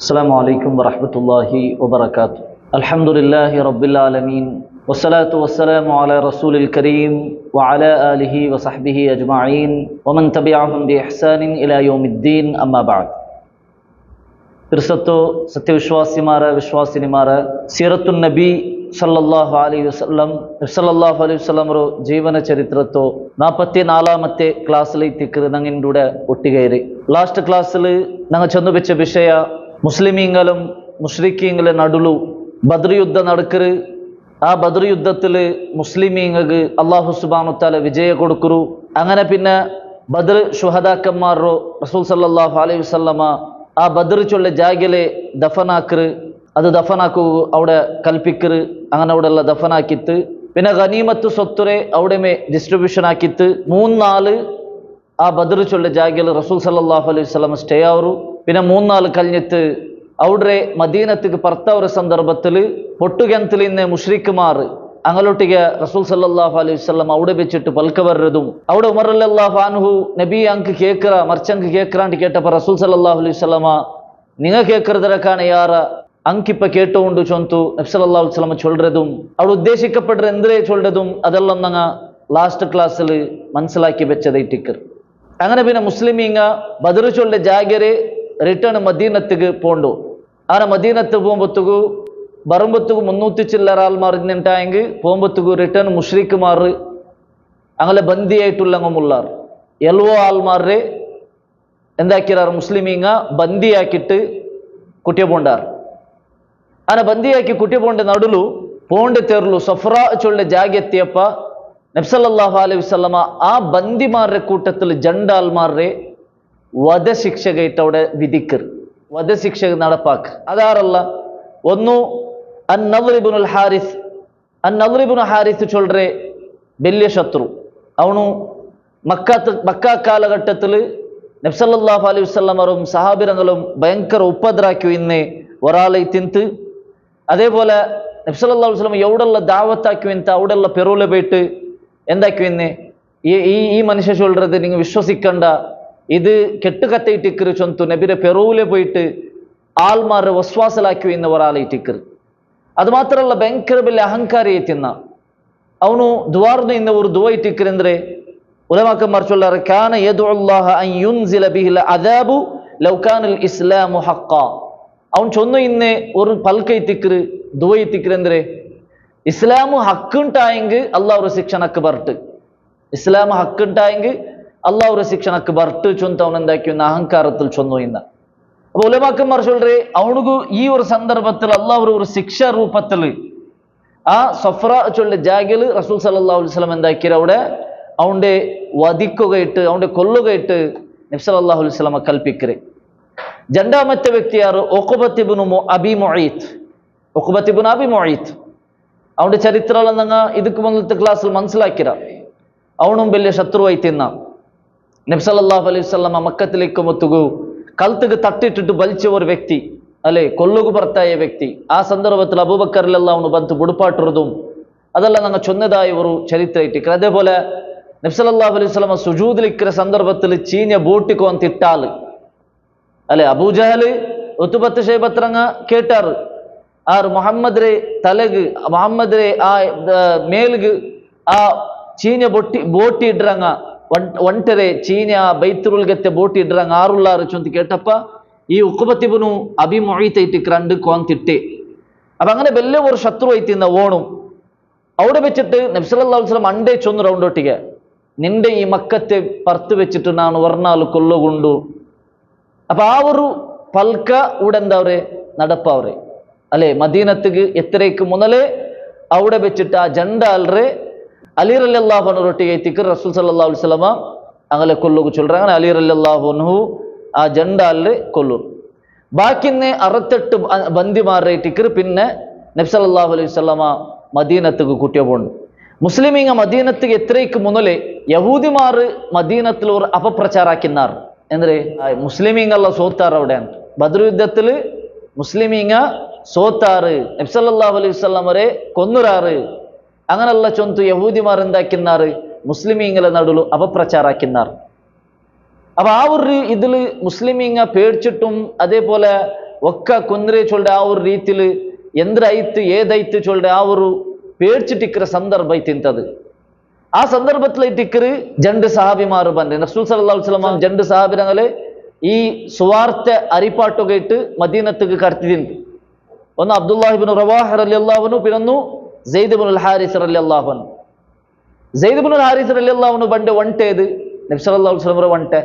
السلام عليكم ورحمة الله وبركاته. الحمد لله رب العالمين والصلاة والسلام على رسول الكريم وعلى آله وصحبه أجمعين ومن تبعهم بإحسان إلى يوم الدين أما بعد. പിർസത്തോ സത്യവിശ്വാസിമാരെ വിശ്വാസിനിമാരെ സീറത്തുൻ നബി സല്ലല്ലാഹു അലൈഹി വസല്ലം ഒരു ജീവന ചരിത്രത്തോ 44ാമത്തെ ക്ലാസ്സിലേക്ക് ഞങ്ങളുടെ ഒട്ടുകയറി. ലാസ്റ്റ് ക്ലാസ്സിൽ ഞങ്ങൾ ചെന്നുവെച്ച വിഷയ മുസ്ലിമീങ്ങളും മുശ്രിക്കീങ്ങളെ നടുലു ബദ്ർ യുദ്ധം നടക്കരു. ആ ബദ്ർ യുദ്ധത്തിൽ മുസ്ലിമീങ്ങൾക്ക് അല്ലാഹു സുബ്ഹാനഹു വതആല വിജയം കൊടുക്കരു. അങ്ങനെ പിന്നെ ബദ്ർ ശുഹദാക്കന്മാരോ റസൂൽ സല്ലല്ലാഹു അലൈഹി വസല്ലമ ആ ബദ്ർ ചൊല്ല ജാഗിലെ ദഫനാക്കറ്. അത് ദഫനാക്കു അവിടെ കൽപ്പിക്കറ്. അങ്ങനെ അവിടെ ഉള്ള ദഫനാക്കിത്ത് പിന്നെ ഗനീമത്ത് സ്വത്തുരെ അവിടെ ഡിസ്ട്രിബ്യൂഷൻ ആക്കിത്ത് 3-4 ആ ബദ്ർ ചൊല്ല ജാഗിൽ റസൂൽ സല്ലല്ലാഹു അലൈഹി വസല്ലം സ്റ്റേ ആവරු. പിന്നെ 3-4 കഴിഞ്ഞിട്ട് അവിടെ മദീനത്തിക്ക് പുറത്തവರ സന്ദർഭത്തിൽ പൊട്ടുകെന്തലിൽ നിന്ന് മുശ്രിക്കുമാർ അങ്ങോട്ടേക്ക് റസൂൽ സല്ലല്ലാഹു അലൈഹി വസല്ലം അവിടെ വെച്ചിട്ട് പൽക്ക വരതും അവിടെ ഉമർ റളിയല്ലാഹു അൻഹു നബി അങ്ക് കേക്കറ മർച്ചങ്ക് കേക്കറാണ്ട് കേട്ടപ്പോൾ റസൂൽ സല്ലല്ലാഹു അലൈഹി വസല്ലമ നിങ്ങ കേക്കറದರಕಾನೆ ಯಾರ ಅಂಕಿಪ್ಪ കേട്ടുകൊണ്ട് ചൊന്തു നബി സല്ലല്ലാഹു അലൈഹി വസല്ലം ചൊല്ലതും അവിടെ ഉദ്ദേശിക്കപ്പെട്ട എന്തേ ചൊല്ലതും അതെല്ലാം ഞങ്ങ ലാസ്റ്റ് ക്ലാസ്സിൽ മനസ്സിലാക്കി വെച്ചതൈറ്റിക്കർ. അങ്ങനെ പിന്നെ മുസ്ലിമീങ്ങ ബദർ ചൊല്ല ജാഗരെ റിട്ടേൺ മദീനത്തിക്ക് പോണ്ടു. അങ്ങനെ മദീനത്ത് പോകുമ്പോഴത്തേക്കു ബറുമ്പത്തുക്ക് 300 ചില്ലറ ആൾമാർ ഇന്നുണ്ടായെങ്കിൽ പോകുമ്പോഴത്തേക്കു റിട്ടേൺ മുഷ്രിക്കുമാർ അങ്ങനെ ബന്ദിയായിട്ടുള്ളങ്ങുമുള്ളാർ എൽവോ ആൾമാരെ എന്താക്കിയാർ മുസ്ലിമീങ്ങ ബന്ദിയാക്കിയിട്ട് കുട്ടിയെ പോണ്ടാർ. അങ്ങനെ ബന്ദിയാക്കി കുട്ടിയെ പോണ്ട നടുലു പോണ്ട് തെർലു സഫ്ര ചൊല്ല ജാഗ എത്തിയപ്പ നബി സല്ലല്ലാഹു അലൈഹി വസല്ലമ ആ ബന്ദിമാരുടെ കൂട്ടത്തിൽ ജണ്ടാൽമാരെ വധശിക്ഷകയിട്ട് അവിടെ വിധിക്കർ. വധശിക്ഷ നടപ്പാക്ക് അതാറല്ല. ഒന്ന് അൻ-നദ്ർ ഇബ്നുൽ ഹാരിസ്. അൻ-നദ്ർ ഇബ്നു ഹാരിസ് ചൊല്ലറെ വലിയ ശത്രു. അവನು മക്ക കാലഘട്ടത്തിൽ നബി സല്ലല്ലാഹു അലൈഹി വസല്ലമരും സഹാബിരങ്ങളും ഭയങ്കര ഉപദ്രാക്കി ഇന്ന് ഒരാളെ തിന്ത്. അതേപോലെ നബി സല്ലല്ലാഹു അലൈഹി വസല്ലം എവിടെയുള്ള ദാവത്താക്കി വിന്ത അവിടെയുള്ള പെറൂലെ പോയിട്ട് എന്താക്കി ഇന്ന് ഈ മനുഷ്യ ചൊല്ലത് നിങ്ങൾ വിശ്വസിക്കണ്ട, ഇത് കെട്ടുകത്തയിട്ടിക്കർ ചൊന്തു നബിയുടെ പെറൂലെ പോയിട്ട് ആൾമാരെ വസ്വാസലാക്കി ഇന്ന് ഒരാളെ ഇട്ടിക്കർ. അത് മാത്രമല്ല ഭയങ്കര വലിയ അഹങ്കാരി തിന്ന ಅವನು ದುವಾರ್ದು ಇನ್ನ ഒരു ദുആ ഇട്ടിക്കരെಂದ್ರೆ ഉലമാക്കന്മാർ ചൊല്ലാറ് കാന യദുല്ലാഹ അൻ യുൻസില ബിഹിൽ അദാബു ലൗ കാനൽ ഇസ്ലാമു ഹഖ. അവൻ ചൊന്നു ഇന്ന് ഒരു പൽക ഇട്ടിക്കർ ദുആ ഇട്ടിക്കരെಂದ್ರೆ ഇസ്ലാമു ഹക്കുണ്ടായെങ്കിൽ അല്ലാഹു ഒരു ശിക്ഷണക്ക് ബർട്ട്. ഇസ്ലാമു ഹക്കുണ്ടായെങ്കിൽ അല്ലാഹു ഒരു ശിക്ഷണക്ക് ബർട്ട് ചൊന്തു അവൻ എന്താക്കി അഹങ്കാരത്തിൽ ചൊന്നു ഇന്ന. അപ്പൊ ഉലമാക്കന്മാർ ചൊല്ലറെ അവനുക്ക് ഈ ഒരു സന്ദർഭത്തിൽ അല്ലാഹു ഒരു ശിക്ഷ രൂപത്തിൽ ആ സഫ്ര ചൊല്ല ജാഗിൽ റസൂൽ സല്ലല്ലാഹു അലൈഹി വസല്ലം എന്താക്കിയ അവിടെ അവന്റെ വധിക്കുകയിട്ട് അവന്റെ കൊല്ലുകയിട്ട് നബി സല്ലല്ലാഹു അലൈഹി വസല്ലം കൽപ്പിക്കരെ. രണ്ടാമത്തെ വ്യക്തിയാറ് ഉഖബത്ത് ഇബ്നു അബി മുഈത്ത്. ഉഖബത്ത് ഇബ്നു അബി മുഈത്ത് അവന്റെ ചരിത്രം നിങ്ങൾ ഇതുക്ക് മുന്നത്തെ ക്ലാസ്സിൽ മനസ്സിലാക്കിയ അവനും വലിയ ശത്രുവായി തിന്ന. നബി സല്ലല്ലാഹു അലൈഹി വസല്ലം മക്കത്തിലേക്ക് മുത്തുകു കൽത്തുക്ക് തട്ടിട്ടിട്ട് വലിച്ച ഒരു വ്യക്തി അല്ലെ കൊല്ലുകു പുറത്തായ വ്യക്തി. ആ സന്ദർഭത്തിൽ അബൂബക്കർ റളിയല്ലാഹു അൻഹു ಬಂದು ബുടുപ്പാട്ടുറതും അതെല്ലാം ഞങ്ങൾ ചൊന്നതായ ഒരു ചരിത്രമായിട്ട്. അതേപോലെ നബി സല്ലല്ലാഹു അലൈഹി വസല്ലം സുജൂദിലിക്കുന്ന സന്ദർഭത്തിൽ ചീഞ്ഞ ബോട്ടിക്കോൻ തിട്ടാല് അല്ലെ അബൂജഹൽ ഉത്ബത്ത് ഷൈബത്രങ്ങ കേട്ടാറ് ആർ മുഹമ്മദ് തലഗ് മുഹമ്മദ് ആ മേൽഗ് ആ ചീഞ്ഞ ബോട്ടി ഇಡ್ರಂಗ ಒಂಟರೆ ಚೀನ ಬೈತುರುಲ್ಗತ್ತೆ ಬೋಟಿ ಇಡ್ರಂಗ ಆರುಲ್ಲಾರು ಚೊಂತ ಕೇಟಪ್ಪ ഈ ഉഖബത്ത് ഇബ്നു അബി മുഈത്ത് ആയിട്ട് രണ്ട് കോന്തിട്ടെ. അപ്പൊ അങ്ങനെ വലിയ ഒരു ശത്രു ആയിത്തിന്ന ഓണും അവിടെ വെച്ചിട്ട് നബി സല്ലല്ലാഹു അലൈഹി വസല്ലം അണ്ടേ ചൊന്നു റൗണ്ടൊട്ടിಗೆ നിന്റെ ഈ മക്കത്തെ പർത്ത് വെച്ചിട്ട് ನಾನು വർണ്ണാൽ കൊല്ലുകൊണ്ടു. അപ്പൊ ആ ഒരു പൽക്ക ഇവിടെ എന്താ അവരെ നടപ്പവരെ അല്ലെ മദീനത്തിക്ക് എത്രയ്ക്ക് മുതലേ അവിടെ വെച്ചിട്ട് ആ ജണ്ടാൽറെ അലി റളിയല്ലാഹു അൻഹു റൊട്ടിಗೆ ತಿಕ್ಕರ್ റസൂൽ സല്ലല്ലാഹു അലൈഹി വസല്ലം അങ്ങനെ കൊല്ലുക ചൊല്ലறாங்க. അലി റളിയല്ലാഹു അൻഹു ആ ജണ്ടാലില് കൊല്ലു. ബാക്കിന്നെ 68 ബന്ദിമാരെ ടിക്കർ പിന്നെ നബി സല്ലല്ലാഹു അലൈഹി വസല്ലമ മദീനത്തിക്ക് കുട്ടിയെ പോണ്ട്. മുസ്ലിമീങ്ങ മദീനത്തിക്ക് എത്രയ്ക്ക് മുതലേ യഹൂദിമാർ മദീനത്തിൽ ഒരു അപപ്രചാരാക്കിനാർ ಅಂದ್ರೆ മുസ്ലിമീങ്ങല്ല സോത്താർ. അവിടെ ബദ്ർ യുദ്ധത്തിൽ മുസ്ലിമീങ്ങ സോത്താറ് നബി സല്ലല്ലാഹു അലൈഹി വസല്ലമരെ കൊന്നുറാറ്. അങ്ങനെയുള്ള ചൊന്തു യഹൂദിമാർ എന്താക്കിനാറ് മുസ്ലിമീങ്ങളെ നടുലു അപപ്രചാരാക്കിനാർ. അപ്പൊ ആ ഒരു ഇതിൽ മുസ്ലിമീങ്ങ പേടിച്ചിട്ടും അതേപോലെ ఒక్క కుందరే చూడే ఆ ఊరు రీతిలు ఎంద్రైతు ఏదైతు చూడే ఆ ఊరు പേടിച്ചിട്ടിക്കற സന്ദർഭം തിന്തത് ആ സന്ദർഭത്തിൽ ഇട്ടിക്കറ് രണ്ട് സഹാബിമാർ ബന്ധ റസൂൽ സല്ലല്ലാഹു അലൈഹി വസല്ലം രണ്ട് സഹാബിരങ്ങളെ ഈ സുവാർത്ത അരിപ്പാട്ടൊക്കെ ഇട്ട് മദീനത്തേക്ക് കടത്തിയിട്ടുണ്ട്. ഒന്ന് അബ്ദുല്ലാഹി ഇബ്നു റവാഹ റളിയല്ലാഹു അൻഹു, പിന്നൊന്നു സെയ്ദ് ഇബ്നുൽ ഹാരിസ് റളിയല്ലാഹു അൻഹു. സെയ്ദ് ഇബ്നുൽ ഹാരിസ് റളിയല്ലാഹു അൻഹു ബണ്ട് വണ്ടേത് നബി സല്ലല്ലാഹു അലൈഹി വസല്ലം വണ്ടേ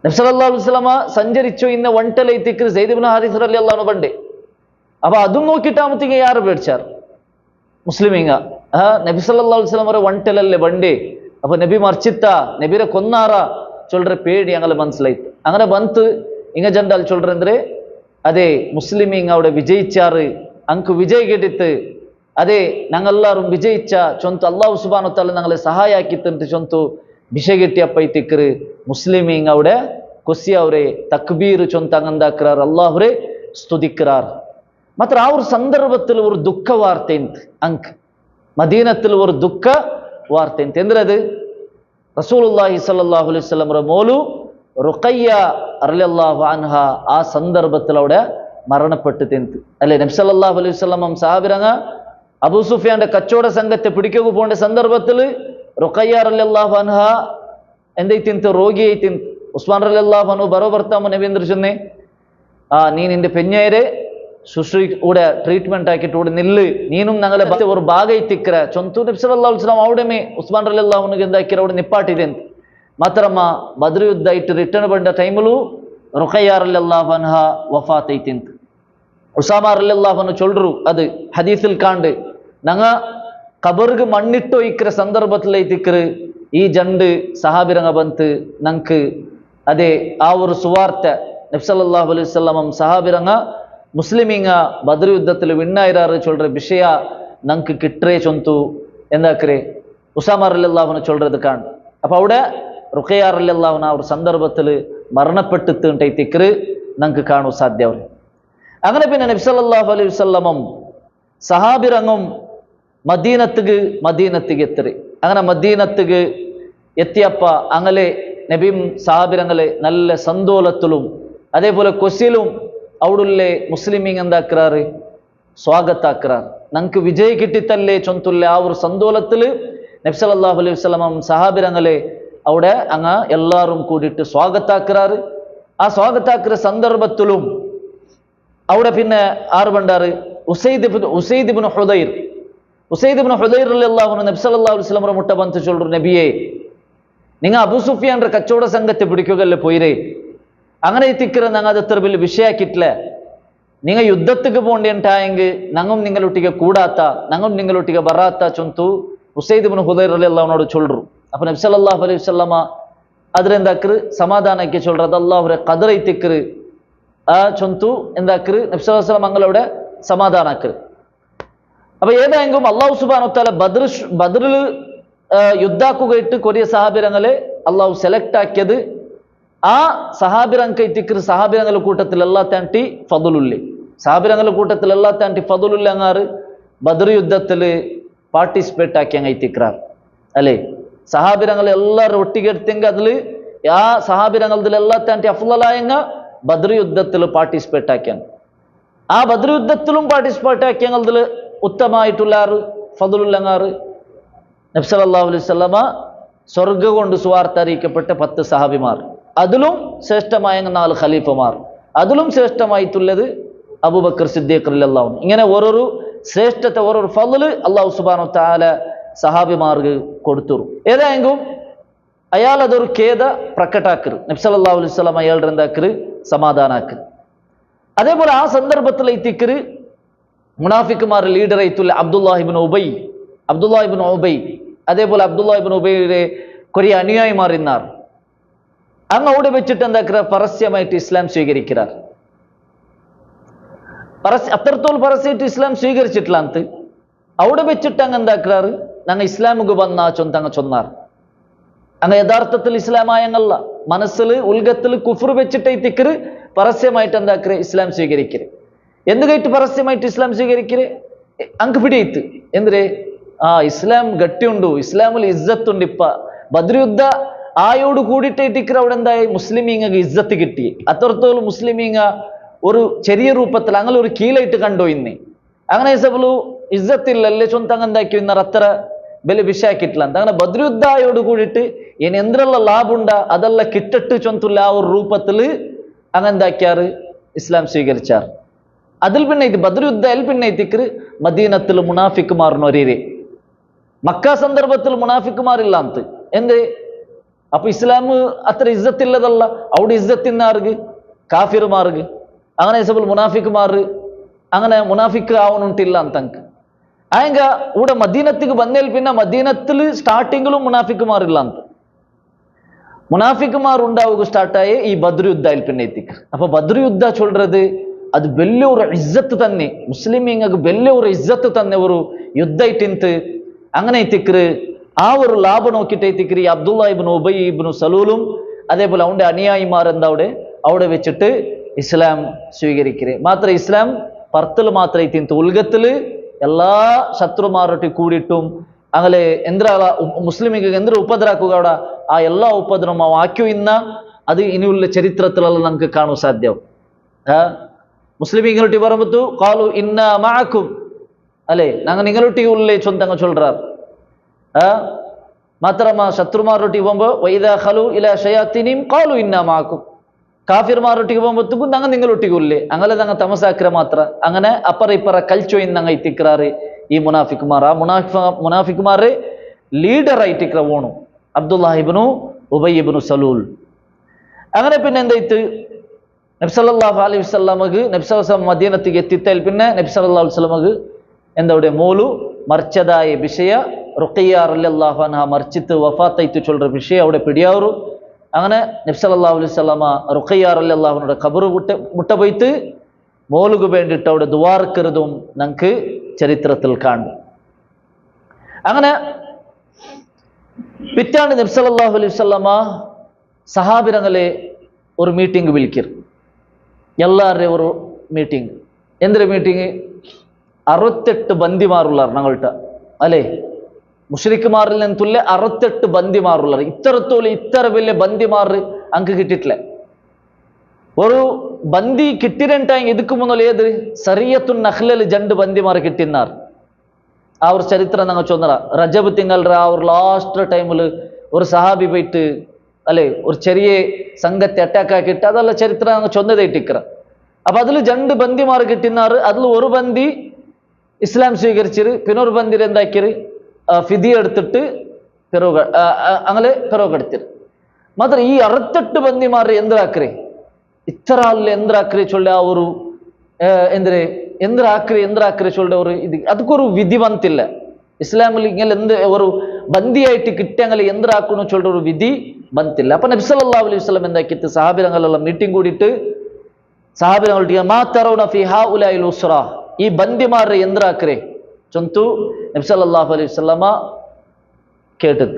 നബി സല്ലല്ലാഹു അലൈഹി വസല്ലം സഞ്ചരിച്ചു ഇന്ന വണ്ടലൈത്തിക്ക് സെയ്ദ് ഇബ്നുൽ ഹാരിസ് റളിയല്ലാഹു അൻഹു ബണ്ട്. അപ്പൊ അതും നോക്കിയിട്ടാകുമ്പത്തേക്ക് യാറ് പേടിച്ചാർ മുസ്ലിമീങ്ങ. നബി സല്ലല്ലാഹു അലൈഹി വസല്ലം വണ്ടലല്ലേ വണ്ടേ, അപ്പൊ നബി മറിച്ചിത്ത നബിരെ കൊന്നാറാ ചൊല്ലற പേടി ഞങ്ങള് മനസ്സിലായിട്ട് അങ്ങനെ ಬಂತು. ഇങ്ങ ജണ്ടാൽ ചൊല്ലற ಅಂದ್ರೆ അതെ മുസ്ലിമീങ്ങ അവിടെ വിജയിച്ചാറ്, അങ്ക് വിജയ് കിട്ടിത്ത്, അതെ ഞങ്ങളെല്ലാരും വിജയിച്ച ചൊന്തു അല്ലാഹു സുബ്ഹാനഹു വ തആല ഞങ്ങളെ സഹായാക്കിത്തಂತ ചൊന്തു വിഷയ കിട്ടിയപ്പ ഇത്തിക്കറ് മുസ്ലിമീങ്ങ അവിടെ കൊസ്സി അവരെ തക്ബീർ ചൊന്ത അങ്ങന്താക്கிறார், അല്ലാഹുരെ സ്തുതിக்கிறார். മാത്ര ആ ഒരു സന്ദർഭത്തിൽ ഒരു ദുഃഖ വാർത്തയുണ്ട് അങ്ക് മദീനത്തിൽ ഒരു ദുഃഖ വാർത്തയുണ്ട്. എന്തിനത്? റസൂലുള്ളാഹി സ്വല്ലല്ലാഹു അലൈഹി വസല്ലം മോളു റുഖയ്യ റളിയല്ലാഹു അൻഹ ആ സന്ദർഭത്തിൽ അവിടെ മരണപ്പെട്ടു തിന്ത് അല്ലെ. നബി സല്ലല്ലാഹു അലൈഹി വസല്ലം സഹാബിരങ്ങ അബൂ സുഫിയാന്റെ കച്ചവട സംഘത്തെ പിടിക്കുക പോകേണ്ട സന്ദർഭത്തിൽ റുഖയ്യ റളിയല്ലാഹു അൻഹ എന്തേ തിന്ത്? രോഗിയായി തിന്ത്. ഉസ്മാൻ റളിയല്ലാഹു അൻഹു ബറോ ഭർത്താവ് നബി എന്ത് ചൊന്നേ? നീ നിന്റെ പെഞ്ഞേരെ ശുശ്രൂടെ ട്രീറ്റ്മെന്റ് ആക്കിയിട്ട് ഇവിടെ നില്ല്, നീനും ഞങ്ങളെ ഒരു ഭാഗത്തിക്കര ചൊന്തു നബി സല്ലല്ലാഹു അലൈഹി വസല്ലം അവിടെ ഉസ്മാൻ റളിയല്ലാഹു അൻഹു എന്താക്കിರ അവിടെ നിപ്പാട്ടിದೆ. മാത്രമ ബദ്ർ യുദ്ധ ആയിട്ട് റിട്ടേൺ ಬಂದ ടൈമിലു റുഖയ്യ റളിയല്ലാഹു അൻഹ വഫാത്ത് ആയിತಿಂತ. ഉസാമ റളിയല്ലാഹു അൻഹു ചൊല്ലರು അത് ഹദീസിൽ കാണ്ട് ഞങ്ങ ഖബർക്ക് മണ്ണിട്ടോ ഇക്കற സന്ദർഭത്തിലേത്തിക്കറ് ഈ രണ്ട് സഹാബിരങ്ങ ಬಂತು ഞങ്ങൾക്ക് അതെ ആ ഒരു സുവാർത്ത നബി സല്ലല്ലാഹു അലൈഹി വസല്ലം സഹാബിരങ്ങ മുസ്ലിമീങ്ങ ബദ്ർ യുദ്ധത്തിൽ വിണ്ണായിരാറ് ചൊല്ലற വിഷയ ഞങ്ങൾക്ക് കിട്ടേ ചൊന്തു എന്താക്കರೆ ഉസാമ റളിയല്ലാഹു അൻഹു ചൊല്ലறது കാണ്ട്. അപ്പൊ അവിടെ റുഖയ്യ റളിയല്ലാഹു അൻഹ ആ ഒരു സന്ദർഭത്തിൽ മരണപ്പെട്ടിത്തിക്കറ് ഞങ്ങൾക്ക് കാണാൻ സാധ്യവർ. അങ്ങനെ പിന്നെ നബി സല്ലല്ലാഹു അലൈഹി വസല്ലം സഹാബിരങ്ങും മദീനത്തിക്ക് എത്തി. അങ്ങനെ മദീനത്തിക്ക് എത്തിയപ്പ അങ്ങനെ നബിയും സഹാബിരങ്ങളെ നല്ല സന്തോലത്തിലും അതേപോലെ കൊസിലും അവിടുള്ളേ മുസ്ലിമീങ് എന്താക്കാറ് സ്വാഗതാക്കാറ്. ഞങ്ങൾക്ക് വിജയ കിട്ടിത്തല്ലേ ചൊന്തുള്ള ആ ഒരു സന്തോലത്തില് നബി സല്ലല്ലാഹു അലൈഹി വസല്ലം സഹാബിരങ്ങളെ അവിടെ അങ്ങ് എല്ലാവരും കൂടിയിട്ട് സ്വാഗതാക്കാറ്. ആ സ്വാഗതാക്കിற സന്ദർഭത്തിലും അവിടെ പിന്നെ ആറ് പണ്ടാറ് ഉസൈദ് ഇബ്നു ഹുദൈർ റളിയല്ലാഹു അൻഹു നബി സല്ലല്ലാഹു അലൈഹി വസല്ലം മുട്ട ಬಂತು ചൊല്ലರು, നബിയേ നിങ്ങൾ അബൂ സുഫിയാന്റെ കച്ചവട സംഘത്തെ പിടിക്കുകയല്ലേ പോയിരേ, അങ്ങനെ എത്തിക്കിற ഞങ്ങൾ അത് എത്ര വലിയ വിഷയാക്കിയിട്ടില്ല, നിങ്ങൾ യുദ്ധത്തിക്ക് പോകേണ്ടായെങ്കിൽ ഞങ്ങൾ നിങ്ങളൊട്ടിಗೆ കൂടാത്ത ഞങ്ങൾ നിങ്ങളൊട്ടിಗೆ ಬರಾത്ത ചൊന്തു ഉസൈദ് ഇബ്നു ഹുദൈർ റളിയല്ലാഹു അൻഹു ചൊല്ലರು. അപ്പൊ നബി സല്ലല്ലാഹു അലൈഹി വസല്ലം അതിലെന്താക്കറ് സമാധാനಕ್ಕೆ ചൊല്ലறது അല്ലാഹുരെ ഖദർ ಐತಿಕ್ಕರು ആ ചൊന്തു എന്താക്കറ് നബി സല്ലല്ലാഹു അലൈഹി വസല്ലം മംഗളവിടെ സമാധാനാക്കറ്. അപ്പൊ ഏതായെങ്കിലും അല്ലാഹു സുബ്ഹാനഹു വ തആല ബദ്റിൽ യുദ്ധാക്കുകയിട്ട് കൊറിയ സഹാബിരങ്ങളെ അല്ലാഹു സെലക്ട് ആക്കിയത് ആ സഹാബിരങ്ക ഇത്തിക്കറ് സഹാബിരങ്ങളുടെ കൂട്ടത്തിൽ എല്ലാത്താണ്ടി ഫദലുല്ലേ സഹാബിരങ്ങളുടെ കൂട്ടത്തിൽ എല്ലാത്താണ്ടി ഫദലുല്ല അങ്ങാറ് ബദ്ർ യുദ്ധത്തില് പാർട്ടിസിപ്പേറ്റ് ആക്കി അങ്ങ് ഇത്തിക്കറാർ അല്ലേ. സഹാബിരങ്ങൾ എല്ലാവരും ഒട്ടിಗೆ എടുത്തെങ്കിൽ അതിൽ ആ സഹാബിരങ്ങളിൽ എല്ലാത്താണ്ടി അഫ്ളലായങ്ങ ബദ്ർ യുദ്ധത്തിൽ പാർട്ടിസിപ്പേറ്റ് ആക്കിയാണ്. ആ ബദ്ർ യുദ്ധത്തിലും പാർട്ടിസിപ്പേറ്റ് ആക്കിയതിൽ ഉത്തമമായിട്ടുള്ള ആറ് ഫദലുല്ലങ്ങാറ് നബി സല്ലല്ലാഹു അലൈഹി വസല്ലം സ്വർഗ്ഗം കൊണ്ട് സുവാർത്ത അറിയിക്കപ്പെട്ട 10 സഹാബിമാർ, അതിലും ശ്രേഷ്ഠമായ 4 ഖലീഫമാർ, അതിലും ശ്രേഷ്ഠമായിട്ടുള്ളത് അബൂബക്കർ സിദ്ദീഖ് റളിയല്ലാഹു അൻഹു. ഇങ്ങനെ ഓരോരു ശ്രേഷ്ഠത്തെ ഓരോരു ഫള് അല്ലാഹു സുബ്ഹാനഹു വ തആല സഹാബിമാർക്ക് കൊടുത്തു. ഏതായെങ്കിലും അയാൾ അതൊരു ഖേദ പ്രകടാക്കറ് നബി സല്ലല്ലാഹു അലൈഹി വസല്ലം അയാളുടെ എന്താക്കറ് സമാധാനാക്കറ്. അതേപോലെ ആ സന്ദർഭത്തിൽ എത്തിക്കറ് മുനാഫിക്കുമാർ ലീഡർ ആയിട്ടുള്ള അബ്ദുല്ലാഹി ഇബ്നു ഉബൈ അതേപോലെ അബ്ദുല്ലാഹി ഇബ്നു ഉബൈയുടെ കുറേ അനുയായിമാർ ഇന്നാർ അങ്ങ് അവിടെ വെച്ചിട്ട് എന്താക്കുക പരസ്യമായിട്ട് ഇസ്ലാം സ്വീകരിക്കാർ. അത്രത്തോളം പരസ്യമായിട്ട് ഇസ്ലാം സ്വീകരിച്ചിട്ടില്ല അന്ത് അവിടെ വെച്ചിട്ട് അങ്ങ് എന്താക്കാറ് ഞങ്ങൾ ഇസ്ലാമുക്ക് വന്ന ചൊന്തങ്ങ് ചൊന്നാർ. അങ്ങ് യഥാർത്ഥത്തിൽ ഇസ്ലാമായങ്ങല്ല, മനസ്സിൽ ഉൽഗത്തിൽ കുഫർ വെച്ചിട്ട് തിക്കറ് പരസ്യമായിട്ട് എന്താക്കറ് ഇസ്ലാം സ്വീകരിക്കര്. എന്ത് കയറ്റ് പരസ്യമായിട്ട് ഇസ്ലാം സ്വീകരിക്കര് അങ്ങ് പിടിയിത്ത് എന്തിരേ ഇസ്ലാം ഗട്ടിയുണ്ടു, ഇസ്ലാമിൽ ഇസ്സത്തുണ്ട്. ഇപ്പ ബദ്ർ യുദ്ധ ആയോട് കൂടിയിട്ട് ടിക്കർ അവിടെ എന്തായി മുസ്ലിമീങ്ങ ഇസ്സത്ത് കിട്ടി. അത്രത്തോളം മുസ്ലിമീങ്ങ ഒരു ചെറിയ രൂപത്തിൽ അങ്ങനെ ഒരു കീലായിട്ട് കണ്ടു ഇന്ന് അങ്ങനെ സബಲು ഇസ്സത്തില്ലല്ലേ ചൊന്തങ്ങ എന്താക്കി ഇന്നർ അത്ര ಬೆಲೆ ವಿಷಯ ಕಿಟ್ಲ ಅಂತ അങ്ങനെ ബദ്രുദ്ധായോട് കൂടിയിട്ട് ഇനി എന്തെല്ലാം ലാഭമുണ്ട അതെല്ലാം കിട്ടിട്ട് ചൊന്തുള്ള ആ ഒരു രൂപത്തിൽ അങ്ങെന്താക്കിയാറ് ഇസ്ലാം സ്വീകരിച്ചാർ അതിൽ പിന്നെ ഇത് ബദ്രുദ്ധായിൽ പിന്നെ ഇതിക്ക് മദീനത്തിൽ മുനാഫിക്കുമാറിനൊരേ മക്ക സന്ദർഭത്തിൽ മുനാഫിക്കുമാറില്ല ಅಂತ എന്തേ അപ്പൊ ഇസ്ലാം അത്ര ഇസ്സത്തില്ലതല്ല അവിടെ ഇസ്സത്തിന്നാർക്ക് കാഫിർമാർക്ക് അങ്ങനെ സബൽ മുനാഫിക്കുമാർ അങ്ങനെ മുനാഫിക്ക് ആവണുണ്ടില്ല ಅಂತಂಕ ആയങ്ക ഇവിടെ മദീനത്തിക്ക് വന്നേൽ പിന്നെ മദീനത്തിൽ സ്റ്റാർട്ടിങ്ങിലും മുനാഫിക്കുമാറില്ല ಅಂತ മുനാഫിക്കുമാർ ഉണ്ടാവുക സ്റ്റാർട്ടായി ഈ ബദ്ർ യുദ്ധയിൽ പിന്നെ എത്തിക്ക് അപ്പൊ ബദ്ർ യുദ്ധ ചൊല്றது അത് വലിയ ഒരു ഇസ്സത്ത് തന്നെ മുസ്ലിമീങ്ങൾക്ക് വലിയ ഒരു ഇസ്സത്ത് തന്നെ ഒരു യുദ്ധ ഇട്ടിന്ത് അങ്ങനെ എത്തിക്കറ് ആ ഒരു ലാഭം നോക്കിയിട്ട് എത്തിക്കറി അബ്ദുള്ള ഇബ്നു ഉബൈ ഇബ്നു സലൂലും അതേപോലെ അവന്റെ അനുയായിമാർ എന്താ അവിടെ വെച്ചിട്ട് ഇസ്ലാം സ്വീകരിക്കരുത് മാത്രം ഇസ്ലാം പർത്തിൽ മാത്രം എത്തിന്ത് ഉൽഗത്തില് എല്ലാ ശത്രുമാരൊട്ടി കൂടിയിട്ടും അങ്ങനെ എന്ത്ര മുസ്ലിമിಗೆ എന്ത്ര ಉಪದ್ರಾക്കുക അവിടെ ആ എല്ലാ ഉപദ്രവം ആക്കിയോ ഇന്ന അത് ഇനിയുള്ള ചരിത്രത്തിലെല്ലാം നമുക്ക് കാണാൻ സാധ്യവും മുസ്ലിമീങ്ങളൊട്ടി പറയുമ്പോ കാലു ഇന്ന മഅകും അല്ലേ ഞങ്ങൾ നിങ്ങളൊട്ടി ഉള്ളേ ചൊന്തങ്ങ ചൊല്றார் മാത്രമാ ശത്രുമാരൊട്ടി പോകുമ്പോ വൈദാ ഖലു ഇലാ ശയാത്തിനിം കാലു ഇന്ന മഅകും കാഫിർമാരൊട്ടിಗೆ പോകുമ്പോഴത്തേക്കും ഞങ്ങൾ നിങ്ങളൊട്ടിಗೆ ഉള്ളേ അങ്ങനെ ഞങ്ങൾ തമസാക്കിര മാത്ര അങ്ങനെ അപ്പറ ഇപ്പറ കൽച്ചോ ഇന്ന് ഞങ്ങൾ ഇത്തിക്രാറ് ഈ മുനാഫിക്കുമാർ ആ മുനാഫിക്കുമാരെ ലീഡർ ആയിട്ടിക്ര പോണു അബ്ദുള്ള ഇബ്നു ഉബൈ ഇബ്നു സലൂൽ അങ്ങനെ പിന്നെ എന്തായിട്ട് നബി സല്ലല്ലാഹു അലൈഹി വസല്ലമക്ക് നബി സല്ലല്ലാഹു മദീനത്തിക്ക് എത്തിത്താൽ പിന്നെ നബി സല്ലല്ലാഹു അലൈഹി വസല്ലമക്ക് എന്താ മോലു മർച്ചതായ വിഷയ റുഖിയ റളിയല്ലാഹു അൻഹ മർച്ചിത്ത് വഫാത്തായിട്ട് ചൊല്ലുന്ന വിഷയം അവിടെ പിടിയാവു അങ്ങനെ നബി സല്ലല്ലാഹു അലൈഹി വസല്ലമ റുഖിയ റളിയല്ലാഹു അൻഹയുടെ ഖബർ മുട്ട പോയിട്ട് മോലുക്ക് വേണ്ടിയിട്ട് അവിടെ ദുആർക്കരുതും നമുക്ക് ചരിത്രത്തിൽ കാണും അങ്ങനെ പിറ്റാണ്ട് നബി സല്ലല്ലാഹു അലൈഹി വസല്ലമ സഹാബിരങ്ങളെ ഒരു മീറ്റിംഗ് വിളിക്കും എല്ലാവരുടെയും ഒരു മീറ്റിംഗ് എന്തൊരു മീറ്റിംഗ് 68 ബന്ദിമാറുള്ളാർ ഞങ്ങൾട്ട അല്ലേ മുശ്രിക്കുമാരിൽ നിന്ന് തുല്യ 68 ബന്ദിമാറുള്ളാർ ഇത്തരത്തോളം ഇത്ര വലിയ ബന്ദിമാർ അങ്ക് കിട്ടിയിട്ടില്ല ഒരു ബന്ദി കിട്ടിരണ്ടായി ഇതുക്ക് മുന്നൽ ഏത് സറിയത്തുൻ നഖ്ലൽ ജണ്ട് ബന്ദിമാർ കിട്ടിന്നാർ ആ ഒരു ചരിത്രം ഞങ്ങൾ ചൊന്നറ റജബ് തിങ്കള ആ ഒരു ലാസ്റ്റ് ടൈമിൽ ഒരു സഹാബി പോയിട്ട് അല്ലെ ഒരു ചെറിയ സംഘത്തെ അറ്റാക്ക് ആക്കിയിട്ട് അതല്ല ചരിത്രം ഞങ്ങൾ ചൊന്നതായിട്ടിക്കറ അപ്പൊ അതിൽ രണ്ട് ബന്ദിമാർ കിട്ടിന്നാറ് അതിൽ ഒരു ബന്ദി ഇസ്ലാം സ്വീകരിച്ചിട്ട് പിന്നെ ഒരു ബന്ദിൽ എന്താക്കിയത് ഫിദി എടുത്തിട്ട് അങ്ങനെ പിറവെടുത്തിട്ട് മാത്രം ഈ 68 ബന്ദിമാർ എന്താക്കറേ ഇത്ര ആളിൽ എന്താക്കറി ചൊല്ല ആ ഒരു എന്താക്കറി ചൊല്ല ഒരു ഇത് അതൊക്കൊരു വിധി വന്നില്ല ഇസ്ലാമിൽ ഇങ്ങനെ എന്ത് ഒരു ബന്ദിയായിട്ട് കിട്ടിയങ്ങനെ എന്താക്കണു ചൊല്ല ഒരു വിധി വന്നില്ല അപ്പൊ നബി സല്ലല്ലാഹു അലൈഹി വസല്ലം എന്താക്കിയിട്ട് സഹാബിരങ്ങളെല്ലാം മീറ്റിംഗ് കൂടിയിട്ട് സഹാബിരങ്ങൾ മാ തറൗന ഫി ഹൗലാഇൽ ഉസ്റ ഈ ബന്ദിമാർ എന്താക്കറേ ചൊന്തു നബി സല്ലല്ലാഹു അലൈഹി വസല്ലമ കേട്ടത്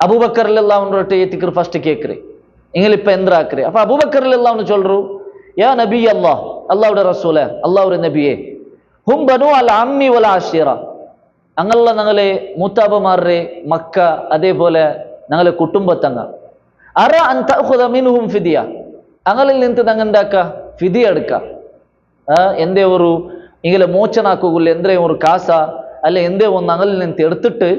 അബൂബക്കർ റളിയല്ലാഹു അൻഹു ഏത്തിക്കർ ഫസ്റ്റ് കേക്കറേ ഇങ്ങളിപ്പ എന്താക്കറേ അപ്പൊ അബൂബക്കർ റളിയല്ലാഹു അൻഹു ചൊല്ലറു യാ നബി അല്ലാഹ് അല്ലാഹുവിന്റെ റസൂലേ അല്ലാഹുവിന്റെ നബിയേ ഹും ബനു അൽ അമ്മി വൽ ആശിറ അങ്ങല്ല ഞങ്ങളെ മൂത്താപ്പമാരുടെ മക്ക അതേപോലെ ഞങ്ങളെ കുടുംബത്തങ്ങ അറ അൻ തഅഖുദ മിൻഹും ഫിദിയ അങ്ങളിൽ നിന്ന് ഞങ്ങൾ എന്താക്ക ഫിദിയ എടുക്ക എന്തേ ഒരു ഇങ്ങനെ മോചനാക്കുകില്ല എന്തേ ഒരു കാസ അല്ലെ എന്തേ ഒന്ന് അങ്ങളിൽ നിന്ന് എടുത്തിട്ട്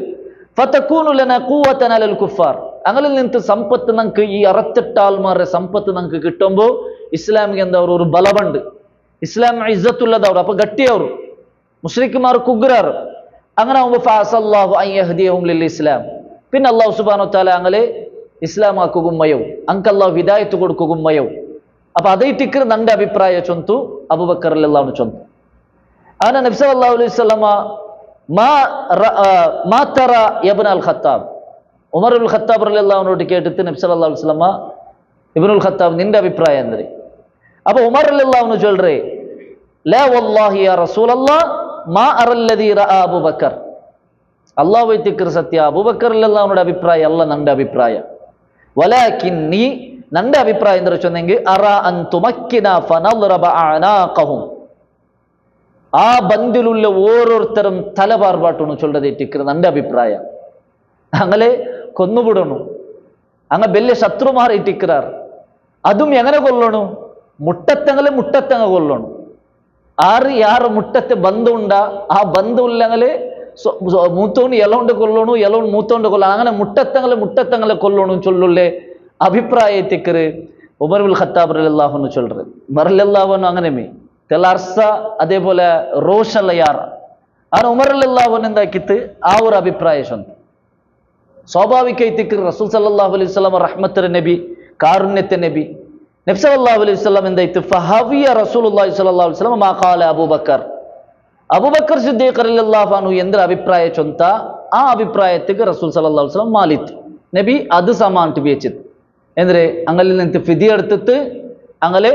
ഫതകൂനു ലനാ ഖുവതൻ അലൽ കുഫാർ അങ്ങളിൽ നിന്ന് സമ്പത്ത് നമുക്ക് ഈ 68 ആൾമാരുടെ സമ്പത്ത് നമുക്ക് കിട്ടുമ്പോൾ ഇസ്ലാമിക്ക് എന്താ ഒരു ബലമുണ്ട് ഇസ്ലാം ഇസ്സത്തുള്ളതവർ അപ്പൊ ഗട്ടിയവർ മുശ്രിക്കുമാർ കുഗ്രാർ അങ്ങനെ ആവുമ്പോൾ ഫഅസല്ലാഹു അൻ യഹ്ദിയഹും ലിൽ ഇസ്ലാം പിന്നെ അല്ലാഹു സുബ്ഹാനഹു വ തആല അങ്ങനെ ഇസ്ലാം ആക്കുകയും അങ്ക് അല്ലാഹു ഹിദായത്ത് കൊടുക്കുകയും അപ്പൊ അതൈറ്റിക്കർ നന്റെ അഭിപ്രായ ചൊന്തു അബൂബക്കർ റളിയല്ലാഹു അൻഹു ചൊന്തു അങ്ങനെ നബി സല്ലല്ലാഹു അലൈഹി വസല്ലമ മാ തറ ഇബ്നു അൽ ഖത്താബ് ഉമർ ഉൽ ഖത്താബ് റളിയല്ലാഹു അൻഹു കേട്ടിട്ട് നബി സല്ലല്ലാഹു അലൈഹി വസല്ലമ ഇബ്നുൽ ഖത്താബ് നിന്റെ അഭിപ്രായം എന്തേ അപ്പൊ ഉമർ റളിയല്ലാഹു അൻഹു ചൊല്ലറേ ലാ വല്ലാഹി യാ റസൂലല്ലാഹ് മാ അറല്ലദി റഅ അബൂബക്കർ അല്ലാഹു വൈത്തിക്കർ സത്യ അബൂബക്കർ റളിയല്ലാഹു അൻഹുടെ അഭിപ്രായം അല്ല നന്റെ അഭിപ്രായം വലാകിന്നി നന്റെ അഭിപ്രായം എന്താ വെച്ചെങ്കിൽ അറ അൻ തുമക്കിന ഫനദ്റബ അനാഖഹും ആ ബന്ദിലുള്ള ഓരോരുത്തരും തലപാർപാട്ടു ചൊല്ലതേറ്റിക്കർ നന്റെ അഭിപ്രായം അങ്ങനെ കൊന്നുപിടണു അങ്ങ വലിയ ശത്രുമാർ ഇട്ടിക്കാർ അതും എങ്ങനെ കൊല്ലണു മുട്ടത്തങ്ങളെ മുട്ടത്തങ്ങ കൊല്ലണം. ആറ് യാറ് മുട്ടത്തെ ബന്ധമുണ്ട ആ ബന്ധമില്ലെങ്കിൽ മൂത്തോണ്ട് എലോണ്ട് കൊല്ലണു, എലോണ്ട് മൂത്തോണ്ട് കൊല്ലണം. അങ്ങനെ മുട്ടത്തങ്ങളെ കൊല്ലണു ചൊല്ലുള്ളേ അഭിപ്രായത്തിക്കറ് ഉമർ ബിൻ ഖത്താബ് റളിയല്ലാഹു അൻഹു ചൊല്ലുறது. ഉമർ റളിയല്ലാഹു അൻഹു അങ്ങനെ തെലാർസ അതേപോലെ ರೋಷಲ್ಲ ಯಾರ ಆನ ಉಮರ್ ರಲಿಯಲ್ಲಾಹು ಅನ್ಹು എന്താക്കിത്ത് ആ ഒരു അഭിപ്രായം സ്വന്തം സ്വാഭാവികമായിട്ട് റസൂൽ സല്ലല്ലാഹു അലൈഹി വസല്ലം റഹ്മത്തുൽ നബി കാരുണ്യത്തെ നബി നബി സല്ലല്ലാഹു അലൈഹി വസല്ലം എന്തായിട്ട് ഫഹവിയ റസൂലുള്ളാഹി സ്വല്ലല്ലാഹു അലൈഹി വസല്ലം മാ ഖാല അബൂബക്കർ സിദ്ദീഖ് റളിയല്ലാഹു അൻഹു എന്ത അഭിപ്രായ ചൊന്ത ആ അഭിപ്രായത്തിക്ക് റസൂൽ സല്ലല്ലാഹു അലൈഹി വസല്ലം മാലിത്ത് നബി അത് സമാനിട്ട് ഉപയോഗിച്ചത് എന്തിരെ അങ്ങളിൽ നിന്ന് ഫിദിയ എടുത്തിട്ട് അങ്ങനെ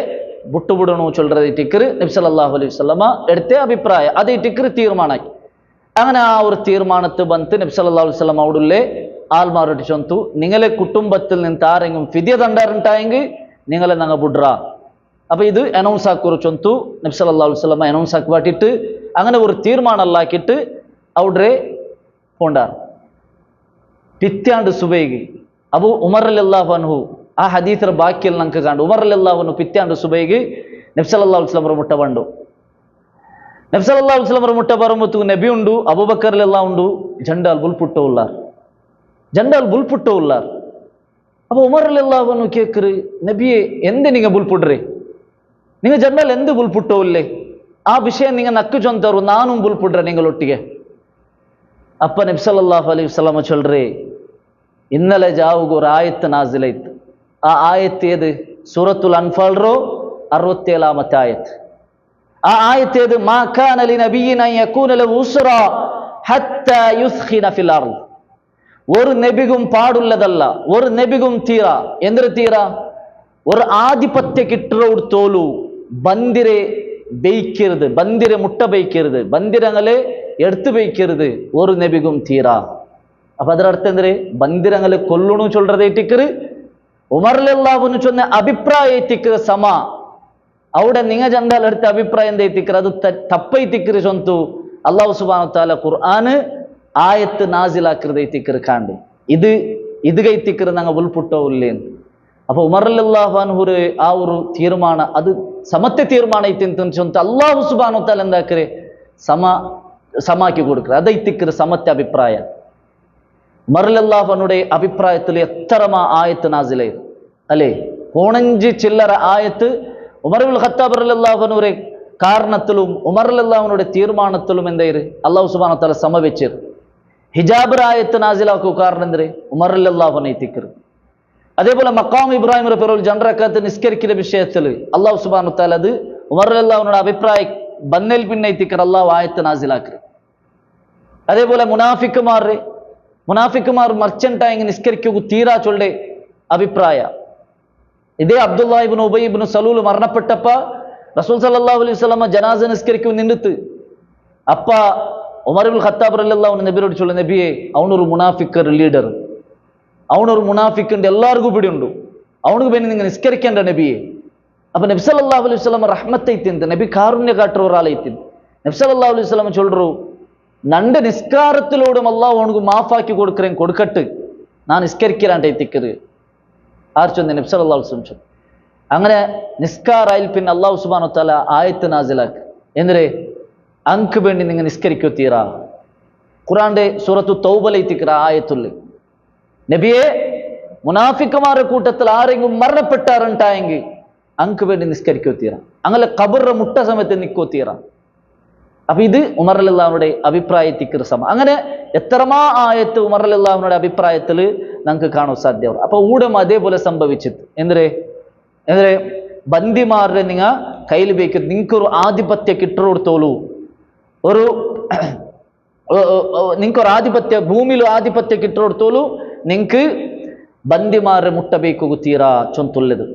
വിട്ടുവിടണു ചൊല്ലുന്നത് ടിക്കർ നബി സല്ലല്ലാഹു അലൈഹി വസല്ലമ എടുത്ത അഭിപ്രായം അത് ഈ ടിക്കർ തീരുമാനമാക്കി. അങ്ങനെ ആ ഒരു തീരുമാനത്ത് ബന്ധ് നബി സല്ലല്ലാഹു അലൈഹി വസല്ലം അവിടുള്ള ആൾമാരോട് ചൊന്തു നിങ്ങളെ കുടുംബത്തിൽ നിന്ന് ആരെങ്കിലും ഫിദിയ തണ്ടാറുണ്ടായെങ്കിൽ നിങ്ങളെ ഞങ്ങൾ വിടുക. അപ്പൊ ഇത് അനൗൺസ് ആക്കുറു ചൊന്തു നബി സല്ലല്ലാഹു അലൈഹി വസല്ലമ അനൗൺസ് ആക്കി പാട്ടിട്ട് അങ്ങനെ ഒരു തീരുമാനം അല്ലാക്കിയിട്ട് അവിടെ കൊണ്ടാർ. പിറ്റാണ്ട് സുബൈഗ് അബു ഉമർ റളിയല്ലാഹു അൻഹു ആ ഹദീസിന്റെ ബാക്കിയെല്ലാം നമുക്ക് കണ്ടു. ഉമർ റളിയല്ലാഹു അൻഹു പിറ്റാണ്ട് സുബൈഗ് നബി സല്ലല്ലാഹു അലൈഹി വസല്ലം മുട്ട ಬಂಡು. നബി സല്ലല്ലാഹു അലൈഹി വസല്ലം മുട്ട ಬರುಮತ್ತು നബി ಉಂಡು ಅಬೂಬಕರ್ റളിയല്ലാഹു ಉಂಡು ಜಂಡಾಲ್ ಬುಲ್ಪುಟ್ಟ ಉಲ್ಲಾರ್. அப்போ உமர் ரலியல்லாஹு அன்ஹு கேக்குறு நபியே எந்த நீங்க புல்புட்றே நீங்க ஜன்னல் எந்த புல்புட்டோ இல்லே ಆ ವಿಷಯ நீங்க ನಕ್ಕು ಚೊಂತರು ನಾನು ಬುಲ್ಪುಡ್ರೆ ನಿಂಗಳೊಟ್ಟಿಗೆ. ಅಪ್ಪ ನಬಿ ಸಲ್ಲಲ್ಲಾಹು ಅಲೈಹಿ ವಸಲ್ಲಂ ಚೊಲ್ರೆ ಇನ್ನಲೆ ಜಾವುಗ ஒரு ಆಯತ್ ನಾಜಿಲೈತ್. ಆ ಆಯತ್ ಏದು ಸೂರತುಲ್ ಅನ್ಫಾಲ್ ರೋ 67ಾಮത്തെ ಆಯತ್. ಆ ಆಯತ್ ಏದು ಮಾ ಕಾನ ಲಿನಬಿಯಿನ ಯಕೂನ ಲಹು ಉಸ್ರಾ ಹತ್ತಾ ಯುಸ್ಖಿನ ಫಿಲ್ ಅರ್ದ್. ஒரு நபிகும் பாடுள்ளதல்ல ஒரு நபிகும் தீரா எந்திர தீரா ஒரு ஆதிபத்திய கிட்டரோடு தோலு பந்திரே பெய்க்கிறது பந்திர முட்டை பெய்க்கிறது பந்திரங்களே எடுத்து வைக்கிறது ஒரு நபிகும் தீரா. அப்ப ಅದರ ಅರ್ಥ ಅಂದ್ರೆ ಬಂದಿರಂಗಲೆ ಕೊಲ್ಲುನು ಚೊಲ್றதை ಟಿಕ್ಕರು ಉಮರ್ ರಲಿಯಲ್ಲಾಹು ಅನ್ಹು ಚೊನ್ನ ಅಭಿಪ್ರಾಯ ಟಿಕ್ಕರು ಸಮ അവിടെ നിങ്ങ ജണ്ടാൽ എടുത്ത അഭിപ്രായം എന്താ ಟಿಕ್ಕರು ಅದು ತಪ್ಪೈ ಟಿಕ್ಕರು ಚೊಂತು ಅಲ್ಲಾಹು ಸುಬ್ಹಾನಹು ತആല ഖുർആൻ ആയത്ത് നാസിലാക്കിറதை ಟಿಕ್ಕರು ಕಾಂಡು ഇത് കൈ ಟಿಕ್ಕರು ഞങ്ങൾ ഉൾപുട്ടോ ഇല്ലേന്ന്. അപ്പൊ ഉമർ റളിയല്ലാഹു അൻഹു ആ ഒരു തീരുമാനം അത് സമത്തെ തീരുമാനം ഇത്തിന്ന് ചൊಂತ അല്ലാഹു സുബ്ഹാനഹു തആല എന്താക്കരെ സമാക്കി കൊടുക്കുക അത് ഇത്തിക്കറ് സമത്തെ അഭിപ്രായം. ഉമർ റളിയല്ലാഹു അൻഹുടെ അഭിപ്രായത്തിൽ എത്രമാ ആയത്ത് നാസിലായി അല്ലേ 15 ചില്ലറ ആയത്ത് ഉമർ ഇബ്നുൽ ഖത്താബ് റളിയല്ലാഹു അൻഹുടെ കാരണത്തിലും ഉമർ റളിയല്ലാഹു അൻഹുടെ തീരുമാനത്തിലും എന്തായി അല്ലാഹു സുബ്ഹാനഹു തആല സമവെച്ചു. ഹിജാബ് ആയത്ത് നാസിലാക്കു കാരണം എന്തിരെ ഉമർ റളിയല്ലാഹു അൻഹു ಟಿಕ್ಕರು. അതേപോലെ മഖാം ഇബ്രാഹിം റഫറുൽ ജൻറക്കത്ത് നിസ്കരിക്കുന്ന വിഷയത്തിൽ അല്ലാഹു സുബ്ഹാനഹു തആല അത് ഉമർ റളിയല്ലാഹു അൻഹുടെ അഭിപ്രായം ബന്നൽ പിന്നെ ಟಿಕ್ಕರು അല്ലാഹു ആയത്ത് നാസിലാക്കി. അതേപോലെ മുനാഫിക്കുമാർ മർച്ചന്റായി നിസ്കരിക്കു തീരാ ചൊല്ലെ അഭിപ്രായ ഇതേ അബ്ദുല്ലാഹ് ഇബ്നു ഉബൈ ഇബ്നു സലൂൽ മരണപ്പെട്ടപ്പ റസൂൽ സല്ലല്ലാഹു അലൈഹി വസല്ലം ജനാസ നിസ്കരിക്കു നിന്നിട്ട് അപ്പ ഉമർ ഇബ്നുൽ ഖത്താബ് റളിയല്ലാഹു അൻഹു നബിയോട് ചൊല്ലെ നബിയെ അവനൊരു മുനാഫിക്കർ ലീഡർ അവനൊരു മുനാഫിക്കിന്റെ എല്ലാവർക്കും പിടിയുണ്ട് അവനക്ക് വേണ്ടി നിങ്ങൾ നിസ്കരിക്കേണ്ട നബിയെ. അപ്പൊ നബി സല്ലല്ലാഹു അലൈഹി വസല്ലം റഹ്മത്ത് ಐತಿಂತ നബി കാരുണ്യ കാട്ടുற ഒരാൾ ಐತಿಂತ നബി സല്ലല്ലാഹു അലൈഹി വസല്ലം ചൊല്ലರು നന്റെ നിസ്കാരത്തിലൂടെ അല്ലാഹു അവനക്ക് മാഫാക്കി കൊടുക്കട്ടെ ഞാൻ നിസ്കരിക്കാനായിട്ട് ಟಿಕ್ಕರು ആർ ചൊന്ന നബി സല്ലല്ലാഹു അലൈഹി വസല്ലം. അങ്ങനെ നിസ്കാരായിൽ പിന്നെ അല്ലാഹു സുബ്ഹാനഹു തആല ആയത്ത് നാസിലാക്കി എന്തിരെ അങ്ക് വേണ്ടി നിങ്ങൾ നിസ്കരിക്കോ തീരാ. ഖുർആന്റെ സൂറത്തു തൗബയിലെ ಟಿಕ್ಕರು ആയത്തുള്ളി നബിയെ മുനാഫിക്കുമാരുടെ കൂട്ടത്തിൽ ആരെങ്കിലും മരണപ്പെട്ടാറുണ്ടായെങ്കിൽ അങ്ക് വേണ്ടി നിസ്കരിക്കോ തീരാ അങ്ങനെ ഖബറിന്റെ മുട്ട സമയത്ത് നിൽക്കോ തീരാ. അപ്പൊ ഇത് ഉമർ റളിയല്ലാഹു അൻഹുടെ അഭിപ്രായ ಟಿಕ್ಕರು സമ. അങ്ങനെ എത്രമാ ആയത്ത് ഉമർ റളിയല്ലാഹു അൻഹുടെ അഭിപ്രായത്തിൽ നമുക്ക് കാണാൻ സാധ്യമാണ്. അപ്പൊ ഊടം അതേപോലെ സംഭവിച്ചത് എന്തിരെ ബന്ദിമാരുടെ നിങ്ങ കയ്യിൽ വെക്ക് നിങ്ങൾക്കൊരു ആധിപത്യ കിട്ടറോടുത്തോളൂ ഒരു നിങ്ങൾക്കൊരു ആധിപത്യ ഭൂമിയിൽ ആധിപത്യ കിട്ടറോടുത്തോളൂ നിങ്ങൾക്ക് ബന്ദിമാരുടെ മുട്ട ബേക്കു തീരാ ചൊന്തുള്ളത്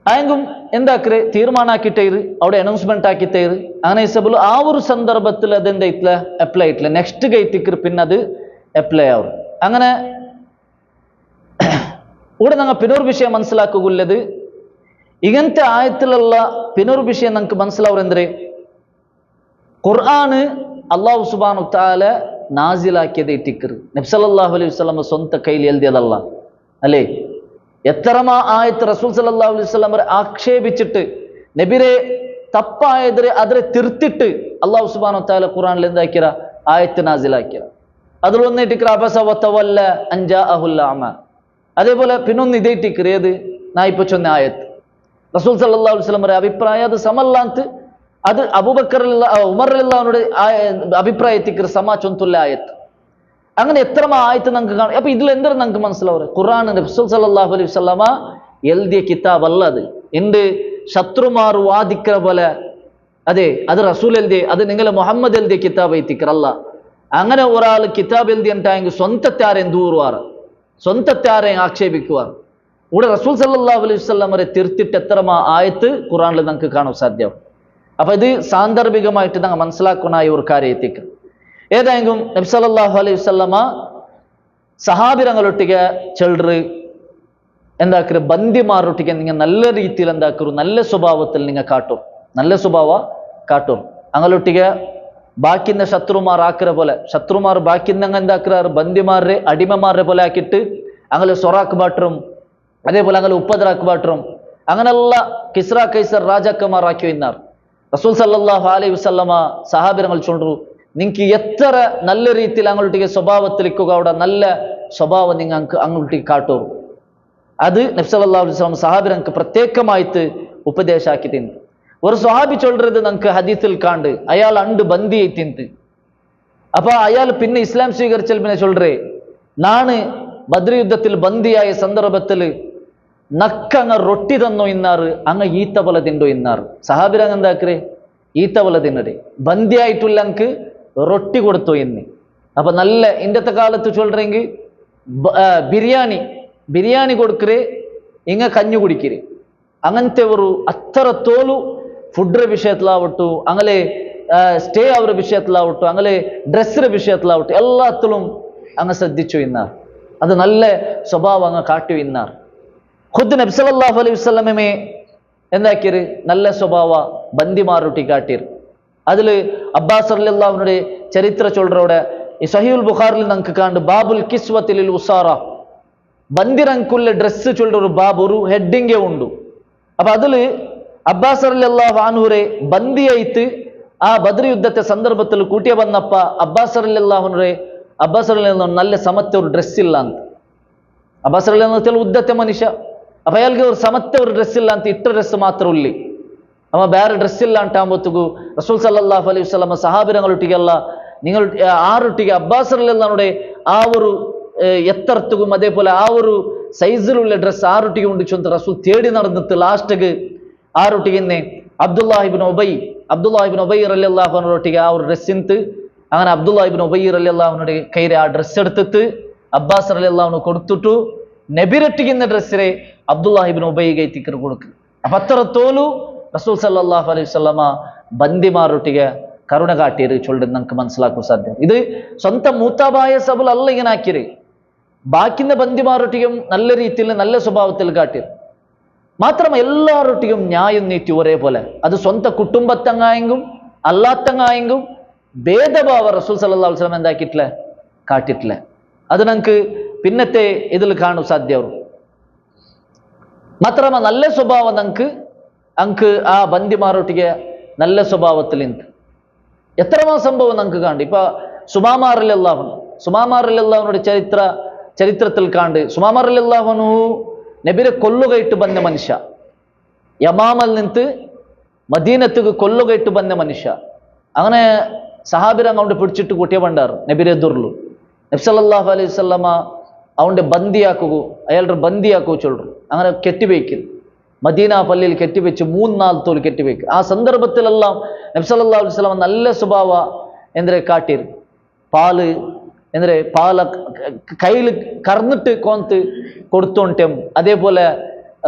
ആയെങ്കും എന്താക്കരെ തീരുമാനം ആക്കിട്ടേര് അവിടെ അനൗൺസ്മെന്റ് ആക്കിട്ടേര് അങ്ങനെ സബുಲು ആ ഒരു സന്ദർഭത്തിൽ അതെന്തായിട്ടില്ല അപ്ലൈ ആയിട്ടില്ല നെക്സ്റ്റ് ഗൈത്തിക്കർ പിന്നെ അത് അപ്ലൈ ആവും. അങ്ങനെ ഇവിടെ ഞങ്ങൾ പിന്നൊരു വിഷയം മനസ്സിലാക്കുകയുള്ളത് ഇങ്ങനത്തെ ആയത്തിലുള്ള പിന്നൊരു വിഷയം നമുക്ക് മനസ്സിലാവുന്നത് ഖുർആന് അല്ലാഹു സുബ്ഹാനഹു തആല നാസിലാക്കിയത് ಟಿಕ್ಕರು നബി സല്ലല്ലാഹു അലൈഹി വസല്ലം സ്വന്തം കയ്യിൽ എഴുതിയതല്ല അല്ലേ. എത്രമാ ആയത്ത് റസൂൽ സല്ലല്ലാഹു അലൈഹി വസല്ലം ആക്ഷേപിച്ചിട്ട് നബിരെ തപ്പായതിരെ അതിരെ തിരുത്തിട്ട് അല്ലാഹു സുബ്ഹാനഹു വ തആല ഖുർആനിൽ എന്താക്കിയ ആയത്ത് നാസിലാക്കിയ. അതിലൊന്നിട്ടിക്കറ അബസ വതവല്ല അൻ ജാഅഹുൽ അഅമ. അതേപോലെ പിന്നൊന്ന് ഇതേറ്റിക്കറ ഏത് നാ ഇപ്പൊ ചൊന്ന ആയത്ത് റസൂൽ സല്ലല്ലാഹു അലൈഹി വസല്ലം അഭിപ്രായം അത് സമല്ലാന്ത് അത് അബൂബക്കർ ഉമർ റളിയല്ലാഹുവിന്റെ അഭിപ്രായത്തിക്കറ സമ ചൊന്തുള്ള ആയത്ത്. അങ്ങനെ എത്രമാ ആയത്ത് നമുക്ക് കാണാം. അപ്പൊ ഇതിൽ എന്താണ് നമുക്ക് മനസ്സിലാവുക? ഖുർആൻ റസൂൽ സല്ലല്ലാഹു അലൈഹി വസല്ലമ എഴുതിയ കിതാബ് അല്ല അത്. എന്ത് ശത്രുമാർ വാദിക്കറ പോലെ അതെ അത് റസൂൽ എഴുതിയ, അത് നിങ്ങൾ മുഹമ്മദ് എഴുതിയ കിതാബ് എത്തിക്കറല്ല. അങ്ങനെ ഒരാൾ കിതാബ് എഴുതിയിട്ടായെങ്കിൽ സ്വന്തത്താരെയും ദൂറുവാറ്, സ്വന്തത്താരെയും ആക്ഷേപിക്കുവാർ. ഇവിടെ റസൂൽ സല്ലല്ലാഹു അലൈഹി വസല്ലം വരെ തിരുത്തിട്ട് എത്രമാ ആയത്ത് ഖുർആനിൽ നമുക്ക് കാണാൻ സാധ്യമാവും. അപ്പൊ ഇത് സാന്ദർഭികമായിട്ട് നമ്മൾ മനസ്സിലാക്കുന്ന ഒരു കാര്യം എത്തിക്കും. ഏതായെങ്കിലും നബി സല്ലല്ലാഹു അലൈഹി വസല്ലമ സഹാബിരങ്ങളൊട്ടിಗೆ ചെല്ലറ് എന്താക്കರು ബന്ദിമാരൊട്ടിಗೆ നിങ്ങൾ നല്ല രീതിയിൽ എന്താക്കರು നല്ല സ്വഭാവത്തിൽ നിങ്ങൾ കാട്ടും, നല്ല സ്വഭാവ കാട്ടും. അങ്ങനൊട്ടിಗೆ ബാക്കിന്ന ശത്രുമാർ ആക്കിற പോലെ ശത്രുമാർ ബാക്കിന്നങ്ങ് എന്താക്കാറ് ബന്ദിമാരെ അടിമമാരെ പോലെ ആക്കിയിട്ട് അങ്ങനെ സൊറാക്ക് ബാട്ടറും അതേപോലെ അങ്ങനെ ഉപ്പദറാക്ക് ബാട്ടറും അങ്ങനെയുള്ള കിസ്ര കൈസർ രാജാക്കന്മാർ ആക്കി ഇന്നാർ. റസൂൽ സല്ലല്ലാഹു അലൈഹി വസല്ലമ സഹാബിരങ്ങൾ ചൊല്ലു നിങ്ങൾക്ക് എത്ര നല്ല രീതിയിൽ അങ്ങോട്ടേക്ക് സ്വഭാവത്തിലേക്കുക അവിടെ നല്ല സ്വഭാവം നിങ്ങൾക്ക് അങ്ങോട്ടേക്ക് കാട്ടൂ. അത് നബി സല്ലല്ലാഹു അലൈഹി വസല്ലം സഹാബിരങ്ങൾക്ക് പ്രത്യേകമായിട്ട് ഉപദേശാക്കിയിട്ടുണ്ട്. ഒരു സ്വഹാബി ചൊല്ലത് നമുക്ക് ഹദീസിൽ കാണ്ട് അയാൾ അണ്ട് ബന്ദി ആയിട്ടുണ്ട്. അപ്പൊ അയാൾ പിന്നെ ഇസ്ലാം സ്വീകരിച്ചാൽ പിന്നെ ചൊല്ലറേ നാണ് ബദ്ർ യുദ്ധത്തിൽ ബന്ദിയായ സന്ദർഭത്തിൽ നക്കങ്ങ റൊട്ടി തന്നോ ഇന്നാറ് അങ്ങ് ഈത്ത പോലെ തിണ്ടോ ഇന്നാറ്. സഹാബിരങ്ങ് എന്താക്കറേ ഈത്ത പോലെ തിന്നടേ ബന്ദിയായിട്ടുള്ള അങ്ങ് റൊട്ടി കൊടുത്തോ എന്ന്. അപ്പൊ നല്ല ഇന്നത്തെ കാലത്ത് ചൊല്ലറെങ്കിൽ ബിരിയാണി കൊടുക്കറേ ഇങ്ങ കഞ്ഞു കുടിക്കരേ. അങ്ങനത്തെ ഒരു അത്ര തോലു ഫുഡിന്റെ വിഷയത്തിലാവട്ടു അങ്ങനെ സ്റ്റേ അവരുടെ വിഷയത്തിലാവട്ടു അങ്ങനെ ഡ്രസ്സിന്റെ വിഷയത്തിലാവട്ടു എല്ലാത്തിലും അങ്ങ് ശ്രദ്ധിച്ചു ഇന്നാർ. അത് നല്ല സ്വഭാവം അങ്ങ് കാട്ടി ഇന്നാർ. ഖുദ് നബി സല്ലല്ലാഹു അലൈഹി വസല്ലമയെ എന്താക്കിയത് നല്ല സ്വഭാവ ബന്ദിമാരൊട്ടി കാട്ടിയത്. അതിൽ അബ്ബാസ് റളിയല്ലാഹുവിന്റെ ചരിത്ര ചൊല്ലറോടെ ഈ സഹീഹുൽ ബുഖാരിൽ നമുക്ക് കാണും ബാബുൽ കിസ്വത്തിൽ ഉസാറ ബന്ദിരങ്കുള്ള ഡ്രസ്സ് ചൊല്ലറ ഒരു ബാബ് ഒരു ഹെഡിങ്ങേ ഉണ്ട്. അപ്പൊ അതില് അബ്ബാസ് റളിയല്ലാഹു അൻഹുരെ ബന്ദിയായിട്ട് ആ ബദ്ർ യുദ്ധത്തെ സന്ദർഭത്തിൽ കൂട്ടിയ വന്നപ്പ അബ്ബാസ് റളിയല്ലാഹു നല്ല സമത്തെ ഒരു ഡ്രസ് ഇല്ല ಅಂತ. അബ്ബാസ് റളിയല്ലാഹു ഉദ്ദത്തെ മനുഷ്യ. അപ്പൊ അയാൾക്ക് ഒരു സമത്തെ ഒരു ഡ്രസ് ഇല്ല ಅಂತ ഇട്ട ഡ്രസ് മാത്രം ഉള്ളി. അപ്പൊ വേറെ ഡ്രസ് ഇല്ല ಅಂತಾಂಬತ್ತುಗು റസൂൽ സല്ലല്ലാഹു അലൈഹി വസല്ലം സഹാബിരങ്ങളൊട്ടിಗೆಲ್ಲ നിങ്ങൾ ആറൊട്ടിಗೆ അബ്ബാസ് റളിയല്ലാഹുവിന്റെ ആ ഒരു എത്തർത്തുകും അതേപോലെ ആ ഒരു സൈസിലുള്ള ഡ്രസ് ആറൊട്ടിಗೆ ഉണ്ട് ചൊന്ത റസൂൽ തേടി നടന്നിട്ട് ലാസ്റ്റ് ആറൊട്ടിಗೆ അബ്ദുല്ലാഹിബ്നു ഉബൈ റളിയല്ലാഹു അൻഹുറൊട്ടിಗೆ ആ ഒരു ഡ്രസ് ഇൻത്ത് അങ്ങനെ അബ്ദുല്ലാഹിബ്നു ഉബൈ റളിയല്ലാഹു അൻഹുടെ കയ്യിൽ ആ ഡ്രസ് എടുത്തിട്ട് അബ്ബാസ് റളിയല്ലാഹു അൻഹു കൊടുത്തിട്ടു നബിരൊട്ടിക്കുന്ന ഡ്രസ്സിനെ അബ്ദുല്ലാഹിബ്നു ഉബൈಗೆ എത്തിക്കറ് കൊടുക്കും. അപ്പൊ അത്ര തോലു റസൂൽ സല്ലല്ലാഹു അലൈഹി വസല്ലമ ബന്ദിമാരൊട്ടിಗೆ കരുണ കാട്ടിയത് ചൊല്ലുന്നത് നമുക്ക് മനസ്സിലാക്കാൻ സാധ്യം. ഇത് സ്വന്തം മൂത്താബായ സബുൽ അല്ല ഇങ്ങനെ ആക്കിയത്. ബാക്കിന്ന ബന്ദിമാരൊട്ടിയും നല്ല രീതിയിൽ നല്ല സ്വഭാവത്തിൽ കാട്ടിയത് മാത്രമല്ല എല്ലാവരൊട്ടിയും ന്യായം നീട്ടി ഒരേപോലെ. അത് സ്വന്തം കുടുംബത്തങ്ങായെങ്കും അല്ലാത്തങ്ങായെങ്കും ഭേദഭാവ റസൂൽ സല്ലല്ലാഹു അലൈഹി വസല്ലം എന്താക്കിയിട്ടില്ല കാട്ടിട്ടില്ല. അത് നമുക്ക് പിന്നത്തെ ഇതിൽ കാണും സാധ്യവും. മാത്രമല്ല നല്ല സ്വഭാവം നമുക്ക് ആ ബന്ദിമാരൊട്ടിಗೆ നല്ല സ്വഭാവത്തിൽ എത്രമാ സംഭവം നമുക്ക് കാണും. ഇപ്പൊ സുമാമ റളിയല്ലാഹുവിന്റെ ചരിത്രത്തിൽ കാണ്ട് സുമാമ റളിയല്ലാഹു അൻഹു നബിരെ കൊല്ലുകയിട്ട് ಬಂದ മനുഷ്യ. യമാമൽ നിന്ന് മദീനത്തേക്ക് കൊല്ലുകയിട്ട് ಬಂದ മനുഷ്യ. അങ്ങനെ സഹാബിരങ്ങ അവന്റെ പിടിച്ചിട്ട് കൂട്ടിയ പണ്ടാറ് നബിരെ എതിർലു. നബി സല്ലല്ലാഹു അലൈഹി വസല്ലമ അവന്റെ അയാളുടെ ബന്ദിയാക്കൂ ചൊല്ലു. അങ്ങനെ കെട്ടിവയ്ക്കും മദീന പള്ളിയിൽ കെട്ടിവെച്ച് 3-4 തോൽ കെട്ടിവെക്കും. ആ സന്ദർഭത്തിലെല്ലാം നബി സല്ലല്ലാഹു അലൈഹി വസല്ലമ നല്ല സ്വഭാവ എന്തിനെ കാട്ടിയത് പാല കയ്യിൽ കറന്നിട്ട് കോന്ത് കൊടുത്തോണ്ടേം അതേപോലെ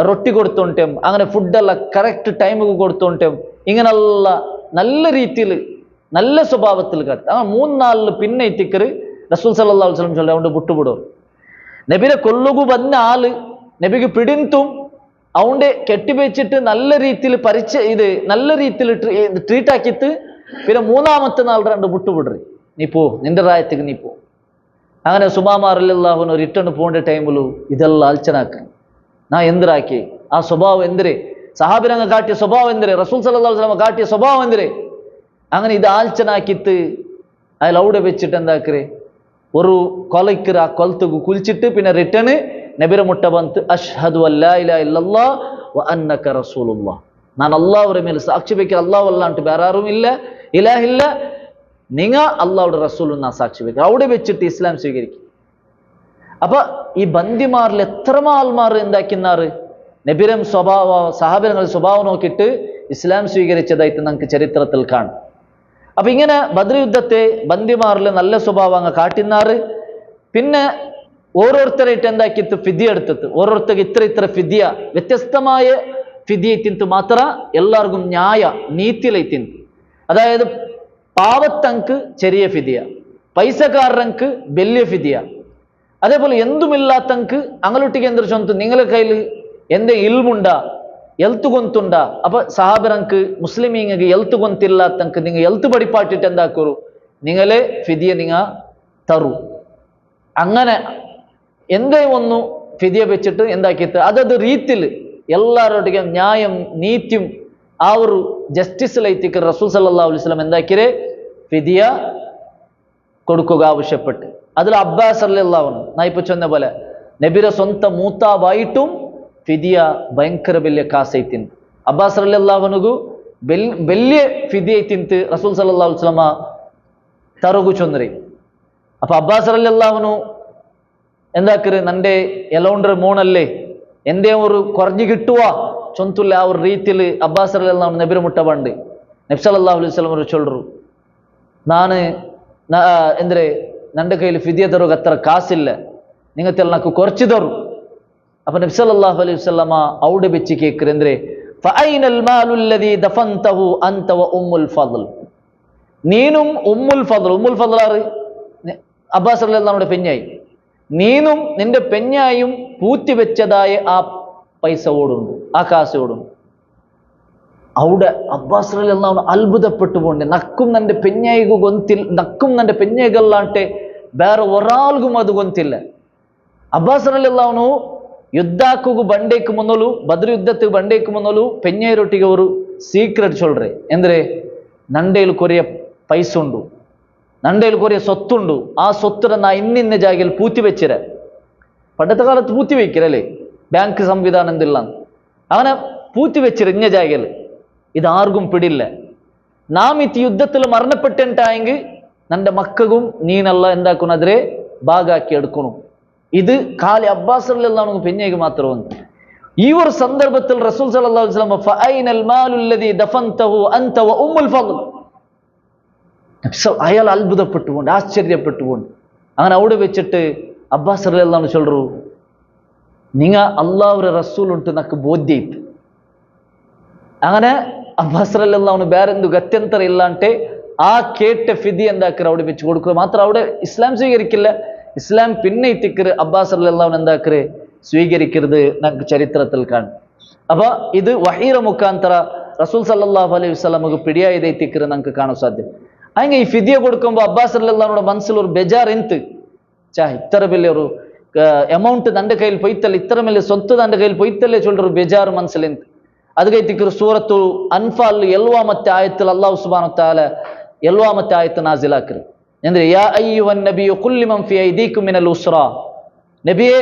റൊട്ടി കൊടുത്തോണ്ടേം അങ്ങനെ ഫുഡെല്ലാം കറക്റ്റ് ടൈമിಗೆ കൊടുത്തോണ്ടേം ഇങ്ങനെയുള്ള നല്ല രീതിയിൽ നല്ല സ്വഭാവത്തിൽ കാട്ടി. ആ 3-4 പിന്നെ എത്തിക്കറ് റസൂൽ സല്ലല്ലാഹു അലൈഹി വസല്ലം ചൊല്ല അവന്റെ വിട്ടുവിടും. നബിനെ കൊല്ലുകു വന്ന ആള് നബിക്ക് പിടിന്തും അവന്റെ കെട്ടിവെച്ചിട്ട് നല്ല രീതിയിൽ നല്ല രീതിയിൽ ട്രീറ്റ് ആക്കിയിട്ട് പിന്നെ 3-ാമത്തെ നാൾ വിട്ടുവിടറി നീ പോ നിന്റെ റായത്തേക്ക് നീ പോ. അങ്ങനെ സുമാമ റളിയല്ലാഹു അൻഹു റിട്ടേൺ പോകേണ്ട ടൈമിൽ ഇതെല്ലാം ആലോചനാക്കണം. ನಾ ಎಂದ್ರಾಕಿ ಆ ಸ್ವಭಾವ ಎಂದ್ರೆ സഹാബിനങ്ങ് കാട്ടിയ സ്വഭാവം എന്തിരെ റസൂൽ സല്ലല്ലാഹു അലൈഹി വസല്ലം കാട്ടിയ സ്വഭാവം എന്തിരെ അങ്ങനെ ഇത് ആലോചനാക്കിത്ത് അതിൽ അവിടെ വെച്ചിട്ട് എന്താക്കറേ ഒരു കൊലയ്ക്കർ ആ കൊലത്തുക്ക് കുലിച്ചിട്ട് പിന്നെ റിട്ടേണ് നബിയുടെ മുട്ട ಬಂತು അഷ്ഹദു അല്ലാ ഇലാഹ ഇല്ലല്ലാഹ് വ അന്നക റസൂലുള്ളാഹ് ഞാൻ അല്ലാഹുവിന്റെ മേൽ സാക്ഷി വെക്കുക അല്ലാഹു അല്ലാണ്ട് വേറെ ആരും ഇല്ല ഇലാഹില്ല നിങ്ങ അല്ലാഹുവിന്റെ റസൂലും ഞാൻ സാക്ഷി വെക്കുക അവിടെ വെച്ചിട്ട് ഇസ്ലാം സ്വീകരിക്കും അപ്പൊ ഈ ബന്ദിമാരിൽ എത്ര ആൾമാർ എന്താക്കിന്നാറ് നബിരം സ്വഭാവ സഹാബികളുടെ സ്വഭാവം നോക്കിയിട്ട് ഇസ്ലാം സ്വീകരിച്ചതായിട്ട് നമുക്ക് ചരിത്രത്തിൽ കാണും അപ്പൊ ഇങ്ങനെ ബദ്ർ യുദ്ധത്തെ ബന്ദിമാരിൽ നല്ല സ്വഭാവം അങ്ങ് കാട്ടിന്നാറ് പിന്നെ ഓരോരുത്തരായിട്ട് എന്താക്കിത്ത് ഫിദ്യ എടുത്തിട്ട് ഓരോരുത്തർക്ക് ഇത്ര ഫിദ്യ വ്യത്യസ്തമായ ഫിദ്യ തിന്ത് മാത്ര എല്ലാവർക്കും ന്യായ നീതിയിലെത്തിന്ത് അതായത് പാവത്തങ്ക് ചെറിയ ഫിദ്യ പൈസക്കാരങ്ക് വലിയ ഫിദ്യ അതേപോലെ എന്തുമില്ലാത്തങ്ക് അങ്ങോട്ടേക്ക് എന്തൊരു ചൊന്ത് നിങ്ങളുടെ കയ്യിൽ എന്റെ ഇൽമുണ്ടാ എൽത്ത് ഗൊന്തുണ്ടാ അപ്പൊ സഹാബിറങ്ക് മുസ്ലിമീങ്ങൾക്ക് എൽത്ത് ഗൊന്തില്ലാത്തങ്ക് നിങ്ങൾ എൽത്ത് പഠിപ്പാട്ടിട്ട് എന്താക്കൂ നിങ്ങളെ ഫിദിയ നിങ്ങ തറു അങ്ങനെ എന്തേ ഒന്നു ഫിദിയ വെച്ചിട്ട് എന്താക്കിയിട്ട് അതത് ರೀತಿയിൽ എല്ലാവരുടെയും ന്യായം നീതിയും ആ ഒരു ജസ്റ്റിസിലേക്ക് റസൂൽ സല്ലല്ലാഹു അലൈഹി വസല്ലം എന്താക്കിരെ ഫിദിയ കൊടുക്കുക ആവശ്യപ്പെട്ട് അതിൽ അബ്ബാസ് റളിയല്ലാഹു അൻഹു ഞാൻ ഇപ്പൊ ചൊന്ന പോലെ നബിയുടെ സ്വന്തം മൂത്താവായിട്ടും ഫിദിയ ഭയങ്കര വലിയ കാസൈത്തിൻ അബ്ബാസ് റളിയല്ലാഹു അൻഹു വലിയ ഫിദിയ തിന്ത് റസൂൽ സല്ലല്ലാഹു അലൈഹി വസല്ലം തറുകു ചൊന്നറി അപ്പൊ അബ്ബാസ് റളിയല്ലാഹു അൻഹു എന്താക്കര് നന്റെ എലോണ്ടർ മോണല്ലേ എന്തേ ഒരു കുറഞ്ഞു കിട്ടുക ചൊന്തുള്ള ആ ഒരു രീതിയിൽ അബ്ബാസ് റളിയല്ലാഹു അൻഹു നബിയുടെ മുട്ട പണ്ട് നബി സല്ലല്ലാഹു അലൈഹി വസല്ലം ചൊല്ലു ನಾನು ಎಂದ್ರೆ ನನ್ನ ಕೈಲಿ ಫಿದಿಯ ತರೋಗ ಹತ್ರ ಕಾಸಿಲ್ಲ ನಿಂಗತ್ತೆಲ್ಲ ನಾಕು ಕೊರ್ಚಿದವರು ಅಪ್ಪ ನಬಿ ಸಲ್ಲಲ್ಲಾಹು ಅಲೈಹಿ ವಸಲ್ಲಮ ಔಡೆ ಬೆಚ್ಚಿ ಕೇಕ್ರೆ ಅಂದ್ರೆ ಫೈನಲ್ ಮಾಲು ಅಲ್ಲದಿ ದಫಂತಹು ಅಂತ ವ ಉಮ್ಮುಲ್ ಫضಲ್ നീനും ഉമ്മുൽ ഫضൽ ആറ് അബ്ബാസ് റളിയല്ലാഹു അൻഹുടെ പെഞ്ഞായി നീനും നിന്റെ പെഞ്ഞായും പൂത്തി വെച്ചതായ ആ പൈസ ഓടുണ്ട് ആ കാശ് ഓടുണ്ട് അവിടെ അബ്ബാസ് റളിയല്ലാഹു അൻഹു അത്ഭുതപ്പെട്ടുകൊണ്ട് നക്കും നന്റെ പെഞ്ഞായിಗೂ ಗೊಂತಿಲ್ಲ നക്കും നന്റെ പെഞ്ഞായിಗಲ್ಲಾಂಟೆ ಬೇರೆ ಒರಾಲ್ಗೂ ಅದು ಗೊಂತಿಲ್ಲ ಅಬ್ಬಾಸ್ റളിയല്ലാഹು അൻഹു ಯುದ್ಧಕ್ಕೂ ಬಂಡೇಕು ಮೊದಲು ಬದ್ರ್ ಯುದ್ಧಕ್ಕೆ ಬಂಡೇಕು ಮೊದಲು പെഞ്ഞായിരೊಟ್ಟಿಗೆ ಅವರು ಸೀಕ್ರೆಟ್ ಚೊಲ್ರೆ ಅಂದ್ರೆ ನಂಡೇಲು ಕೊರಿಯ പൈസുണ്ടു നണ്ടയിൽ കുറേ സ്വത്തുണ്ടു ആ സ്വത്തിന് നാ ഇന്നിന്ന ജാഗയിൽ പൂത്തി വെച്ചിര പണ്ടത്തെ കാലത്ത് പൂത്തി വെക്കിരല്ലേ ബാങ്ക് സംവിധാനം എന്തില്ല അങ്ങനെ പൂത്തി വെച്ചിര ഇന്ന ജാഗയിൽ ഇതാർക്കും പിടില്ല നാം ഈ യുദ്ധത്തിൽ മരണപ്പെട്ടിട്ടായെങ്കിൽ നന്റെ മക്കൾക്കും നീനല്ല എന്താക്കുന്നതിരെ ഭാഗാക്കി എടുക്കണം ഇത് കാലി അബ്ബാസ് റളിയല്ലാഹു അൻഹു പെഞ്ഞേക്ക് മാത്രമാണ് ഈ ഒരു സന്ദർഭത്തിൽ റസൂൽ സല്ലല്ലാഹു അലൈഹി വസല്ലം ഫൈനൽ മാലു അല്ലദി ദഫൻതഹു അൻത വ ഉമ്മുൽ ഫضൽ അയാൾ അത്ഭുതപ്പെട്ടുകൊണ്ട് ആശ്ചര്യപ്പെട്ടുകൊണ്ട് അങ്ങനെ അവിടെ വെച്ചിട്ട് അബ്ബാസ് റളിയല്ലാഹു അൻഹു ചൊല്ലു നിങ്ങ അല്ലാഹുവിന്റെ റസൂൽ ഉണ്ട് നക്ക് ബോധ്യയിತ್ತು അങ്ങനെ അബ്ബാസ് റളിയല്ലാഹു അൻഹു ಬೇರೆಂದು ಗತ್ಯಂತರ ಇಲ್ಲ ಅಂತೆ ആ കേട്ട ഫിദി എന്താക്കര അവിടെ വെച്ച് കൊടുക്കുക മാത്രം അവിടെ ഇസ്ലാം സ്വീകരിക്കില്ല ഇസ്ലാം പിന്നെ എത്തിക്കര് അബ്ബാസ് റളിയല്ലാഹു അൻഹു എന്താക്കര് സ്വീകരിക്കരുത് നമുക്ക് ചരിത്രത്തിൽ കാണും അപ്പൊ ഇത് വഹീറ മുഖാന്തര റസൂൽ സല്ലല്ലാഹു അലൈഹി വസല്ലമക്ക് പിടിയായത് എത്തിക്കര് നമുക്ക് കാണാൻ സാധ്യം ಹಂಗೆ ಈ ಫಿದಿಯ ಕೊಡ್ಕೊಂಬ ಅಬ್ಬಾಸ್ റളിയല്ലാഹു അൻഹുടെ മനസ്സിൽ ഒരു ബേജാർ ಎಂತು ഇത്ര വലിയ ഒരു ಅಮೌಂಟ್ ನನ್ನ ಕೈಯಲ್ಲಿ ಪೊಯ್ತಲ್ಲ ಇತರ ಮೇಲೆ ಸೊತ್ತು ನನ್ನ ಕೈಯಲ್ಲಿ ಪೊಯ್ತಲ್ಲೇ ಚೊಲ್ಲರು ಬೇಜಾರು ಮನಸ್ಸಲ್ಲಿ ಎಂತು ಅದಕ್ಕೆ ತಿಕ್ಕರು ಸೂರತ್ತು ಅನ್ಫಾಲ್ ಎಲ್ವಾ ಮತ್ತೆ ಆಯತ್ತಲ್ಲಿ ಅಲ್ಲಾಹು ಸುಬ್ಹಾನಹು ತಆಲ ಎಲ್ವಾ ಮತ್ತೆ ಆಯತ್ತು ನಾಜಿಲ್ ಹಾಕ್ರಿ ಅಂದ್ರೆ ಯಾ ಅಯ್ಯುಹನ್ ನಬಿಯು ಕುಲ್ ಲಿಮನ್ ಫಿ ಐದೀಕುಂ ಮಿನಲ್ ಉಸ್ರಾ ನಬಿಯೇ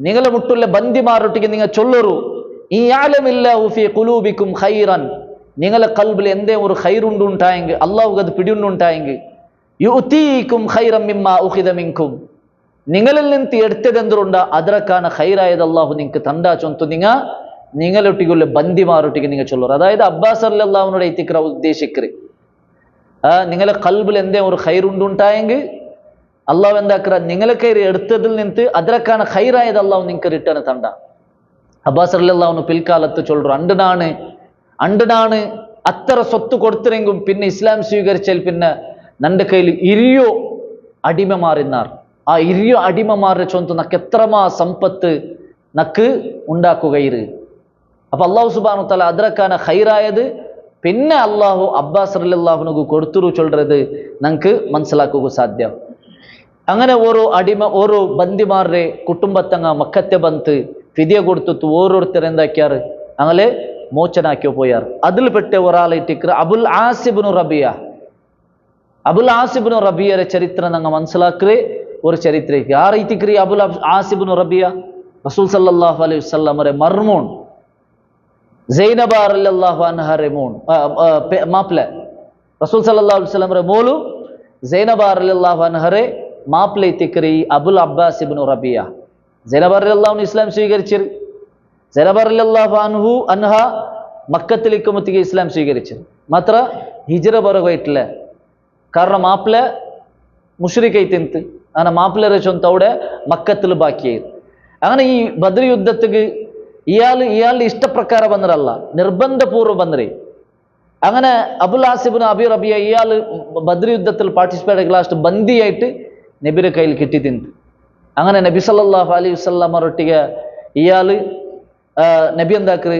നിങ്ങളെ മുട്ടുള്ള ബന്ദിമാരൊട്ടിക്ക് നിങ്ങൾ ചൊല്ലൊരു ഈ യഅലമില്ലാഹു ഫീ ഖുലൂബികും ഖൈറൻ നിങ്ങളെ കൽബിൽ എന്തേ ഒരു ഖൈറുണ്ട് ഉണ്ടായെങ്കിൽ അല്ലാഹുക്ക് അത് പിടിയുണ്ട് ഉണ്ടായെങ്കിൽ യുതീകും ഖൈറൻ മിമ്മാ ഉഖിദ മിൻകും നിങ്ങളിൽ നിന്ന് എടുത്തതെന്തുണ്ട് അതിരക്കാണ് ഖൈറായത് അല്ലാഹു നിങ്ങൾക്ക് തണ്ടാ ചൊന്തു നിങ്ങളൊട്ടിക്കുള്ള ബന്ദിമാരൊട്ടിക്ക് നിങ്ങൾ ചൊല്ലൊരു അതായത് അബ്ബാസ് റളിയല്ലാഹു അൻഹുടെ ഇത്തിക്ര ഉദ്ദേശിക്കറി നിങ്ങളെ കൽബിൽ എന്തേ ഒരു ഖൈറുണ്ട് ഉണ്ടായെങ്കിൽ അല്ലാഹു എന്താക്കറ നിങ്ങളെ കയറി എടുത്തതിൽ നിന്ന് അതിരക്കാണ് ഖൈറായത് അല്ലാഹു നിങ്ങൾക്ക് റിട്ടേൺ തണ്ട അബ്ബാസ് റളിയല്ലാഹു അൻഹു പിൽക്കാലത്ത് ചൊല്ലു അണ്ടനാണ് അത്ര സ്വത്ത് കൊടുത്തിരെങ്കും പിന്നെ ഇസ്ലാം സ്വീകരിച്ചാൽ പിന്നെ നന്റെ കയ്യിൽ ഇരിയോ അടിമമാറിനാർ ആ ഇരിയോ അടിമമാരുടെ ചൊന്തു നക്ക് എത്രമാ സമ്പത്ത് നക്ക് ഉണ്ടാക്കുകയിര് അപ്പൊ അല്ലാഹു സുബ്ഹാനഹു തആല അതിരക്കാണ് ഖൈറായത് പിന്നെ അല്ലാഹു അബ്ബാസ് റളിയല്ലാഹു അൻഹു കൊടുത്തുരു ചൊല്ലത് നമുക്ക് മനസ്സിലാക്കുക സാധ്യം അങ്ങനെ ഓരോ ബന്ദിമാരുടെ കുടുംബത്തങ്ങ മക്കത്തെ ಬಂತು ഫിദിയ കൊടുത്തു ഓരോരുത്തർ എന്താക്കിയാറ് അങ്ങനെ മോചനാക്കിയോ പോയാറ്. അതിൽപ്പെട്ട ഒരാളായിട്ട് അബുൽ ആസിബ്നു റബിയ. അബുൽ ആസിബ്നു റബിയയുടെ ചരിത്രം ഞങ്ങൾ മനസ്സിലാക്കുക ഒരു ചരിത്രയ്ക്ക്. ആ റീതിക്ക് അബുൽ ആസിബ്നു റബിയ റസൂൽ സല്ലല്ലാഹു അലൈഹി വസല്ലമയുടെ മർമൂൺ സൈനബ റളിയല്ലാഹു അൻഹയുടെ മോൻ മാപ്ല. റസൂൽ സല്ലല്ലാഹു അലൈഹി വസല്ലമയുടെ മോളു സൈനബ റളിയല്ലാഹു അൻഹയുടെ മാപ്ല തിക്രി അബുൽ അബ്ബാസ് ഇബ്നു റബിയ. സൈനബ റളിയല്ലാഹു അൻഹ ഇസ്ലാം സ്വീകരിച്ചു. സൈനബ റളിയല്ലാഹു അൻഹ മക്കത്തിലേക്ക് മുത്തിക്ക് ഇസ്ലാം സ്വീകരിച്ചു. മാത്ര ഹിജ്റ ಬರಬೇಕಿಲ್ಲ. കാരണം മാപ്പിള മുഷ്രിക്കൈത്തിന്ത് അങ്ങനെ മാപ്പിളരെ ചൊന്ത അവിടെ മക്കത്തിൽ ബാക്കിയായി. അങ്ങനെ ഈ ബദർ യുദ്ധത്തിക്ക് ഇയാളുടെ ഇഷ്ടപ്രകാരം വന്നതല്ല, നിർബന്ധപൂർവ്വം വന്നേ. അങ്ങനെ അബുൽ ആസിബ്നു അബി റബിയ ഇയാൾ ബദർ യുദ്ധത്തിൽ പാർട്ടിസിപ്പേറ്റ് ലാസ്റ്റ് ബന്ദിയായിട്ട് നബിയുടെ കയ്യിൽ കിട്ടി തിന്ത്. അങ്ങനെ നബി സല്ലല്ലാഹു അലൈഹി വസല്ലമരൊട്ടിಗೆ ഇയാള് നബി എന്താക്കറ്,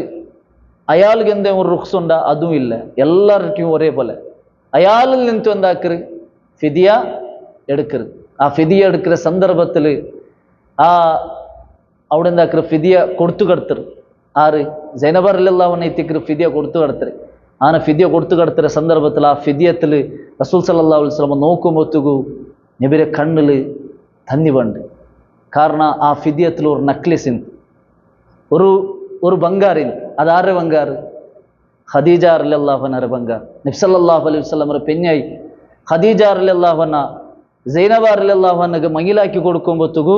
അയാൾക്ക് എന്തെങ്കിലും ഒരു റുഖ്സുണ്ട അതും ഇല്ല, എല്ലാവർക്കും ഒരേപോലെ. അയാളിൽ നിന്നിട്ട് എന്താക്കറ് ഫിദിയ എടുക്കറ്. ആ ഫിദിയ എടുക്കുന്ന സന്ദർഭത്തിൽ ആ അവിടെ എന്താക്കറ് ഫിദിയ കൊടുത്തു കടത്തറ്. ആറ് സൈനബ റളിയല്ലാഹു അൻഹ എത്തിക്കറ് ഫിദിയ കൊടുത്തു കടത്തറ്. അങ്ങനെ ഫിദിയ കൊടുത്തു കടത്തുന്ന സന്ദർഭത്തിൽ ആ ഫിദിയത്തിൽ റസൂൽ സല്ലല്ലാഹു അലൈഹി വസല്ലം നോക്കുമ്പോഴത്തേക്കു നബിയുടെ കണ്ണിൽ തന്നി വേണ്ട. കാരണം ആ ഫിദിയത്തിൽ ഒരു നെക്ലേസിന് ഒരു ബംഗാറിന്. അതാരുടെ ബംഗാറ്? ഖദീജ റളിയല്ലാഹു അൻഹയുടെ ബംഗാർ. നബി സല്ലല്ലാഹു അലൈഹി വസല്ലമയുടെ പെഞ്ഞായി ഖദീജ റളിയല്ലാഹു അൻഹ സൈനബ റളിയല്ലാഹു അൻഹക്ക് മങ്ങിലാക്കി കൊടുക്കുമ്പോഴത്തേക്കു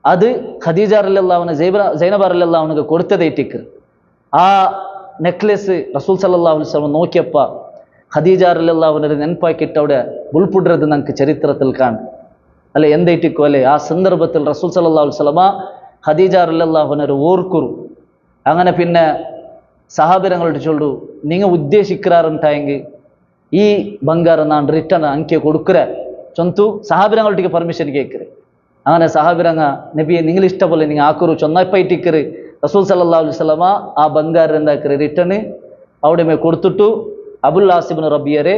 അത് ഖദീജ റളിയല്ലാഹു അൻഹ സൈനബ റളിയല്ലാഹു അൻഹക്ക് കൊടുത്തതേറ്റിക്ക്. ആ നെക്ലേസ് റസൂൽ സല്ലല്ലാഹു അലൈഹി വസല്ലം നോക്കിയപ്പോൾ ഖദീജ റളിയല്ലാഹു അൻഹ നെനപ്പാക്കിയിട്ട് അവിടെ ഉൾപ്പെടുന്നത് നമുക്ക് ചരിത്രത്തിൽ കാണും അല്ലെ. എന്തേറ്റിക്കോ അല്ലെ ആ സന്ദർഭത്തിൽ റസൂൽ സല്ലല്ലാഹു അലൈഹി വസല്ലം ഖദീജ റളിയല്ലാഹു അൻഹ ഓർക്കുറു. അങ്ങനെ പിന്നെ സഹാബിരങ്ങളോട് ചൊല്ലു, നിങ്ങൾ ഉദ്ദേശിക്കാറുണ്ടായെങ്കിൽ ഈ ബംഗാർ നാൻ റിട്ടേൺ അങ്കിയെ കൊടുക്കുற ചൊന്തു സഹാബിരങ്ങളൊട്ടിക്ക് പെർമിഷൻ കേൾക്കറ്. അങ്ങനെ സഹാബിരങ്ങ നബിയെ നിങ്ങൾ ഇഷ്ടപോലെ നിങ്ങൾ ആക്കുറു ചൊന്നപ്പൈറ്റിക്കറ്. റസൂൽ സല്ലല്ലാഹു അലൈഹി വസല്ലം ആ ബംഗാർ എന്താക്കറ് റിട്ടേൺ അവിടെ കൊടുത്തിട്ടു അബുൽ ആസിബ്നു റബിയരെ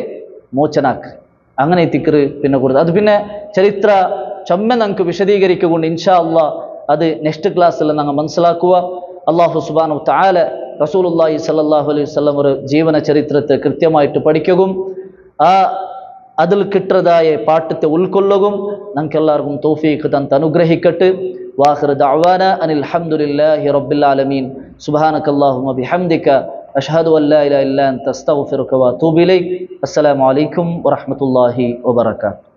മോചനാക്ക്. അങ്ങനെ എത്തിക്കറ് പിന്നെ കൊടുത്തു. അത് പിന്നെ ചരിത്ര ചമ്മ നമുക്ക് വിശദീകരിക്കൊണ്ട് ഇൻഷാ അല്ലാഹ് അത് നെക്സ്റ്റ് ക്ലാസ്സിൽ ഞങ്ങൾ മനസ്സിലാക്കുക. അല്ലാഹു സുബ്ഹാനഹു വ തആല റസൂലുള്ളാഹി സ്വല്ലല്ലാഹു അലൈഹി വസല്ലം ഒരു ജീവന ചരിത്രത്തെ കൃത്യമായിട്ട് പഠിക്കുകയും അതിൽ കിട്ടതായ പാഠത്തെ ഉൾക്കൊള്ളുകയും നമുക്കെല്ലാവർക്കും തൗഫീഖ് തന്ന് അനുഗ്രഹിക്കട്ടെ. വാഖിറു ദഅവാന അനിൽ ഹംദുലില്ലാഹി റബ്ബിൽ ആലമീൻ. സുബ്ഹാനകല്ലാഹുമ്മ ബിഹംദിക അഷ്ഹദു അൻ ലാ ഇലാഹ ഇല്ല അൻത അസ്തഗ്ഫിറുക വ അതൂബു ഇലൈക്. അസ്സലാമു അലൈക്കും വറഹ്മത്തുള്ളാഹി വബറകാതുഹു.